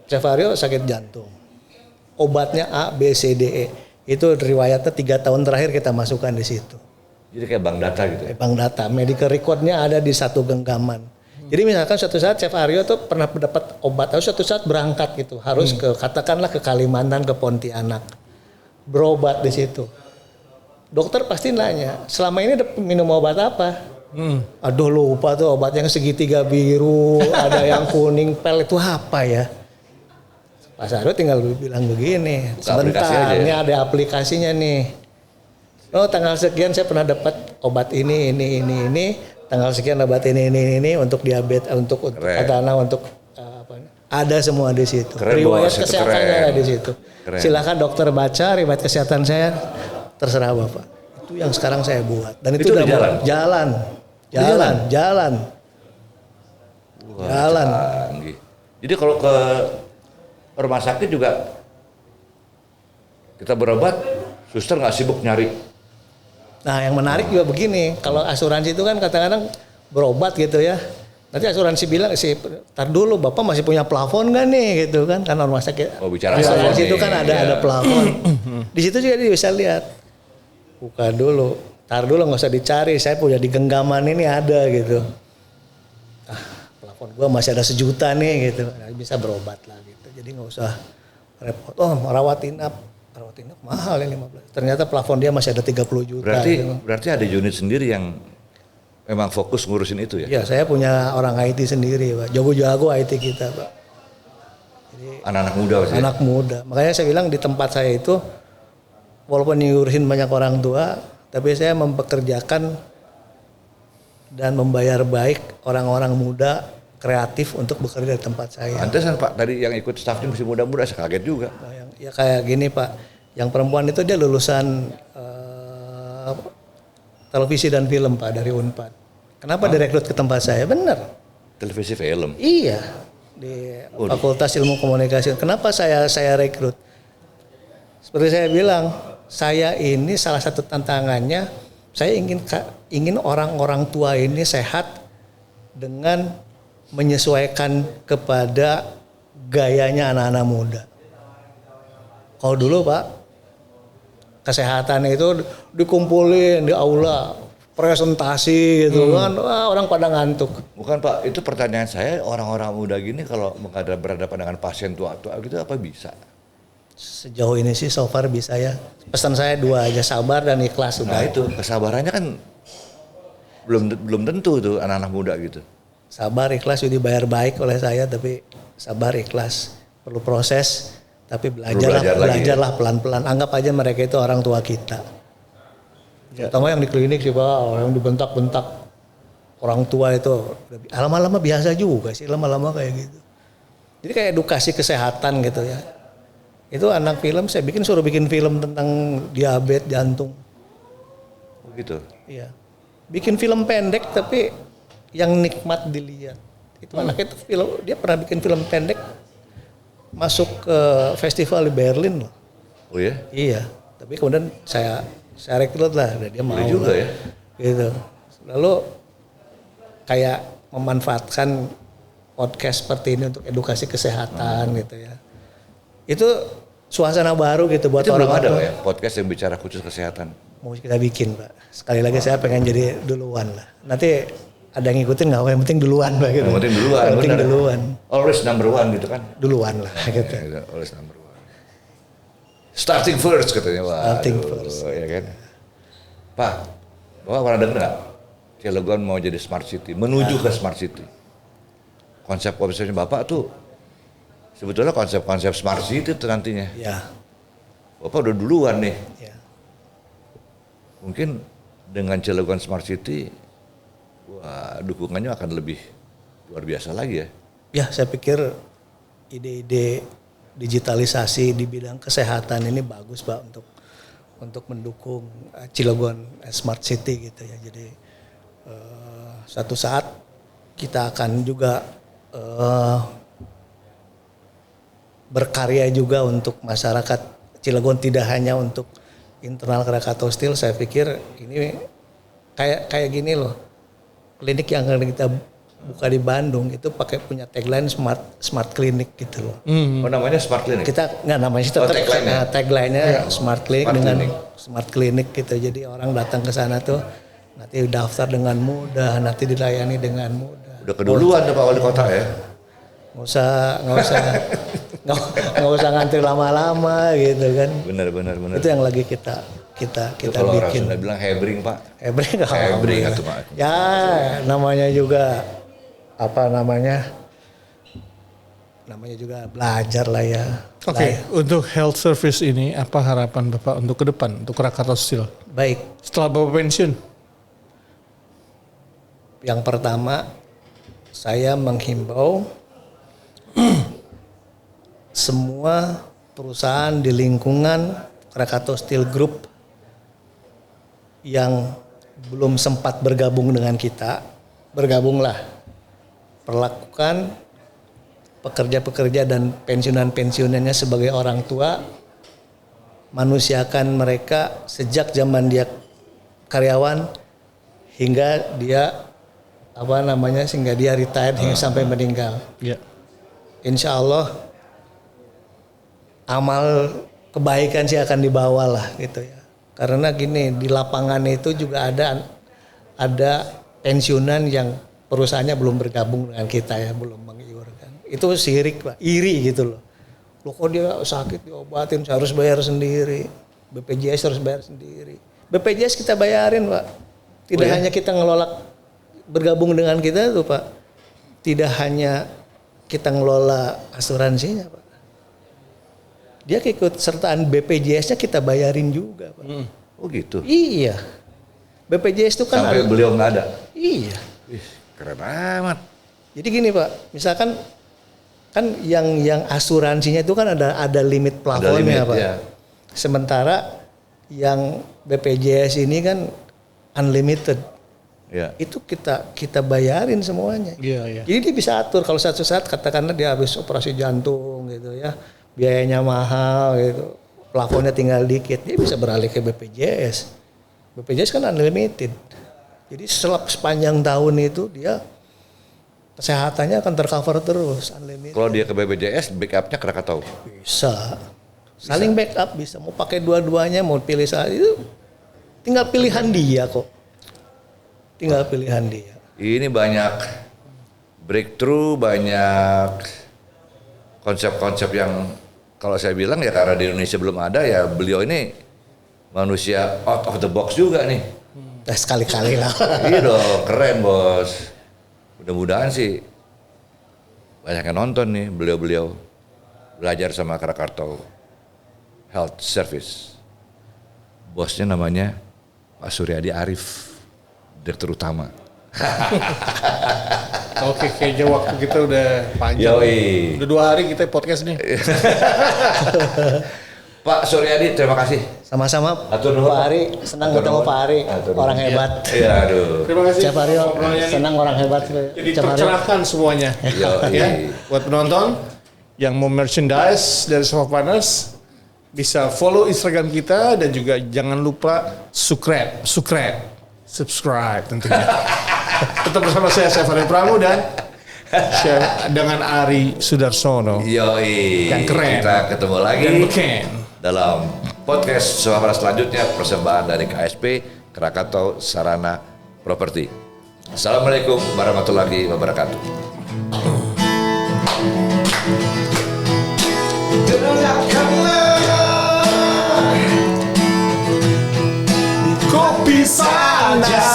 Speaker 4: Chef Aryo sakit jantung. Obatnya A, B, C, D, E. Itu riwayatnya 3 tahun terakhir kita masukkan di situ.
Speaker 2: Jadi kayak bank data gitu ya?
Speaker 4: Bank data, medical recordnya ada di satu genggaman. Jadi misalkan suatu saat Chef Aryo tuh pernah mendapat obat, harus suatu saat berangkat gitu, harus katakanlah ke Kalimantan, ke Pontianak, berobat di situ. Dokter pasti nanya, selama ini minum obat apa? Aduh lupa tuh obat yang segitiga biru, ada yang kuning pel itu apa ya? Pak Aryo tinggal bilang begini, sebentar, ini ada aplikasinya nih. Oh tanggal sekian saya pernah dapat obat ini, tanggal sekian obat ini untuk diabetes, untuk ada semua di situ.
Speaker 2: Keren,
Speaker 4: riwayat
Speaker 2: bos,
Speaker 4: kesehatannya ada di situ.
Speaker 2: Keren.
Speaker 4: Silakan dokter baca riwayat kesehatan saya, terserah Bapak. Itu yang sekarang saya buat dan itu udah jalan.
Speaker 2: Wah, canggih. Jadi kalau ke rumah sakit juga kita berobat, suster nggak sibuk nyari.
Speaker 4: Nah yang menarik juga begini, kalau asuransi itu kan kadang-kadang berobat gitu ya. Nanti asuransi bilang tar dulu Bapak masih punya plafon nggak nih gitu kan, karena rumah sakit.
Speaker 2: Oh bicara
Speaker 4: asuransi itu kan ada plafon. Di situ juga dia bisa lihat. Buka dulu, tar dulu nggak usah dicari, saya punya di genggaman ini ada gitu. Plafon gua masih ada 1 juta nih gitu, nah, bisa berobat lah gitu. Jadi nggak usah repot. Oh rawat inap mahal ya 15. Ternyata plafon dia masih ada 30 juta.
Speaker 2: Berarti ada unit sendiri yang memang fokus ngurusin itu ya?
Speaker 4: Ya saya punya orang IT sendiri Pak. Jago-jago IT kita Pak. Jadi,
Speaker 2: anak-anak muda maksudnya?
Speaker 4: Anak muda. Makanya saya bilang di tempat saya itu walaupun ngurusin banyak orang tua, tapi saya mempekerjakan dan membayar baik orang-orang muda kreatif untuk bekerja di tempat saya.
Speaker 2: Pantesan Pak, tadi yang ikut stafnya masih muda-muda, saya kaget juga.
Speaker 4: Nah, ya kayak gini Pak, yang perempuan itu dia lulusan televisi dan film Pak dari Unpad. Kenapa direkrut ke tempat saya? Bener.
Speaker 2: Televisi film?
Speaker 4: Iya, di Fakultas Ilmu Komunikasi. Kenapa saya rekrut? Seperti saya bilang, saya ini salah satu tantangannya, saya ingin orang-orang tua ini sehat dengan menyesuaikan kepada gayanya anak-anak muda. Kalau dulu Pak, kesehatan itu dikumpulin di aula, presentasi gitu kan, orang pada ngantuk.
Speaker 2: Bukan Pak, itu pertanyaan saya, orang-orang muda gini kalau berhadapan dengan pasien tua-tua gitu apa bisa?
Speaker 4: Sejauh ini sih so far bisa ya. Pesan saya 2 aja, sabar dan ikhlas sudah.
Speaker 2: Nah itu, kesabarannya kan belum tentu tuh anak-anak muda gitu.
Speaker 4: Sabar, ikhlas, sudah dibayar baik oleh saya, tapi sabar, ikhlas. Perlu proses, tapi belajarlah pelan-pelan. Anggap aja mereka itu orang tua kita. Terutama yang di klinik sih Pak, yang dibentak-bentak orang tua itu. Lama-lama biasa juga sih, lama-lama kayak gitu. Jadi kayak edukasi kesehatan gitu ya. Itu anak film, saya suruh bikin film tentang diabetes jantung.
Speaker 2: Begitu?
Speaker 4: Iya. Bikin film pendek tapi yang nikmat dilihat. Itu anak itu dia pernah bikin film pendek masuk ke festival di Berlin loh.
Speaker 2: Oh ya?
Speaker 4: Iya. Tapi kemudian saya rekrut lah, dan dia mau
Speaker 2: juga
Speaker 4: lah.
Speaker 2: Ya.
Speaker 4: Gitu. Lalu kayak memanfaatkan podcast seperti ini untuk edukasi kesehatan gitu ya. Itu suasana baru gitu buat
Speaker 2: itu
Speaker 4: orang.
Speaker 2: Belum ada Pak ya podcast yang bicara khusus kesehatan.
Speaker 4: Mau kita bikin Pak. Sekali lagi saya pengen jadi duluan lah. Nanti ada yang ngikutin nggak? Yang penting duluan Pak gitu.
Speaker 2: Yang penting duluan.
Speaker 4: Yang penting duluan.
Speaker 2: Always number one gitu kan?
Speaker 4: Duluan lah gitu.
Speaker 2: Ya, always number one. Starting first katanya Pak.
Speaker 4: Starting first.
Speaker 2: Ya kan? Pak, Bapak pernah dengar nggak? Cilegon mau jadi smart city, menuju ke smart city. Konsep-konsepnya Bapak tuh sebetulnya konsep-konsep smart city itu nantinya.
Speaker 4: Ya.
Speaker 2: Bapak udah duluan nih.
Speaker 4: Ya.
Speaker 2: Mungkin dengan Cilegon Smart City wah dukungannya akan lebih luar biasa lagi ya.
Speaker 4: Ya, saya pikir ide-ide digitalisasi di bidang kesehatan ini bagus Pak untuk mendukung Cilegon Smart City gitu ya. Jadi suatu saat kita akan juga berkarya juga untuk masyarakat Cilegon, tidak hanya untuk internal Krakatau Steel. Saya pikir ini kayak gini loh, klinik yang akan kita buka di Bandung itu pakai punya tagline smart clinic gitu loh.
Speaker 2: Oh namanya Smart Clinic?
Speaker 4: Kita nggak namanya tetap tagline-nya smart clinic dengan smart clinic gitu. Jadi orang datang ke sana tuh nanti daftar dengan mudah, nanti dilayani dengan mudah.
Speaker 2: Udah keduluan tuh Pak Wali Kota ya?
Speaker 4: Nggak usah ngantri lama-lama gitu kan.
Speaker 2: Benar.
Speaker 4: Itu yang lagi kita
Speaker 2: kalau orang
Speaker 4: bikin.
Speaker 2: Sunda bilang hebring Pak.
Speaker 4: Hebring
Speaker 2: atau Pak.
Speaker 4: Ya namanya juga namanya juga belajar lah ya.
Speaker 3: Oke, untuk health service ini apa harapan Bapak untuk ke depan untuk Krakatau Steel?
Speaker 4: Baik.
Speaker 3: Setelah Bapak pensiun?
Speaker 4: Yang pertama saya menghimbau semua perusahaan di lingkungan Krakatau Steel Group yang belum sempat bergabung dengan kita, bergabunglah. Perlakukan pekerja-pekerja dan pensiunan-pensiunannya sebagai orang tua, manusiakan mereka sejak zaman dia karyawan hingga dia sehingga dia retired hingga sampai meninggal.
Speaker 3: Ya.
Speaker 4: Insya Allah amal kebaikan sih akan dibawa lah gitu ya. Karena gini, di lapangan itu juga ada pensiunan yang perusahaannya belum bergabung dengan kita ya, belum mengiurkan. Itu sirik Pak, iri gitu loh. Loh kok dia sakit diobatin, saya harus bayar sendiri. BPJS harus bayar sendiri. BPJS kita bayarin Pak. Tidak hanya kita ngelola, bergabung dengan kita tuh Pak. Tidak hanya kita ngelola asuransinya Pak. Dia keikut sertaan BPJS-nya kita bayarin juga Pak.
Speaker 2: Oh gitu?
Speaker 4: Iya. BPJS itu kan
Speaker 2: sampai beliau nggak ada?
Speaker 4: Iya.
Speaker 2: Keren amat.
Speaker 4: Jadi gini Pak, misalkan kan yang asuransinya itu kan ada limit plafonnya Pak.
Speaker 2: Ya.
Speaker 4: Sementara yang BPJS ini kan unlimited.
Speaker 2: Ya.
Speaker 4: Itu kita bayarin semuanya.
Speaker 3: Iya.
Speaker 4: Jadi dia bisa atur kalau suatu saat katakanlah dia habis operasi jantung gitu ya, biayanya mahal gitu, plafonnya tinggal dikit, dia bisa beralih ke BPJS. BPJS kan unlimited. Jadi sepanjang tahun itu dia kesehatannya akan tercover terus, unlimited.
Speaker 2: Kalau dia ke BPJS, backupnya Krakatau?
Speaker 4: Bisa. Saling backup bisa. Mau pakai dua-duanya, mau pilih saat itu, tinggal pilihan dia kok. Tinggal pilihan dia.
Speaker 2: Ini banyak breakthrough, banyak konsep-konsep yang kalau saya bilang ya karena di Indonesia belum ada ya, beliau ini manusia out of the box juga nih.
Speaker 4: Sekali-kali lah.
Speaker 2: Iya dong, keren bos. Mudah-mudahan sih banyak yang nonton nih beliau-beliau belajar sama Krakatau Health Service. Bosnya namanya Pak Suryadi Arif, direktur utama.
Speaker 3: Oke, kayaknya waktu kita udah panjang.
Speaker 2: Yoi.
Speaker 3: Udah 2 hari kita podcast nih.
Speaker 2: Pak Suryadi, terima kasih.
Speaker 4: Sama-sama
Speaker 2: Atur nuhun,
Speaker 4: Pak
Speaker 2: Pak.
Speaker 4: Ari, senang
Speaker 2: Atur
Speaker 4: ketemu
Speaker 2: nuhun.
Speaker 4: Pak Ari,
Speaker 2: Atur nuhun.
Speaker 4: orang hebat.
Speaker 2: Iya, aduh.
Speaker 3: Terima kasih.
Speaker 4: Siap Ari, senang orang hebat.
Speaker 3: Jadi
Speaker 4: Siap Ari.
Speaker 3: tercerahkan semuanya.
Speaker 2: Yoi.
Speaker 3: Ya, buat penonton yang mau merchandise dari Sofa Panas bisa follow Instagram kita dan juga jangan lupa subscribe tentunya. Tetap bersama saya Fadil Pramu dan dengan Ari Sudarsono.
Speaker 2: Yoi.
Speaker 3: Yang keren.
Speaker 2: Kita ketemu lagi
Speaker 3: Dan beken.
Speaker 2: dalam podcast Sofa selanjutnya, persembahan dari KSP Krakatau Sarana Properti. Assalamualaikum warahmatullahi wabarakatuh.
Speaker 1: Kopi saja.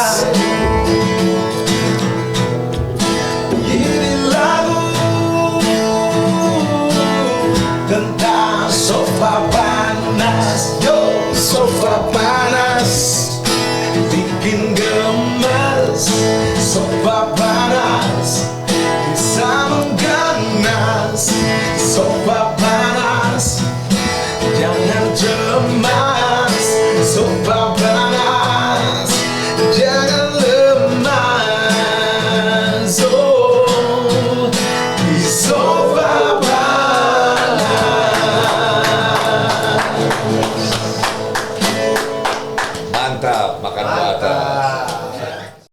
Speaker 1: Ini lagu tentang sofa panas. Yo, sofa panas.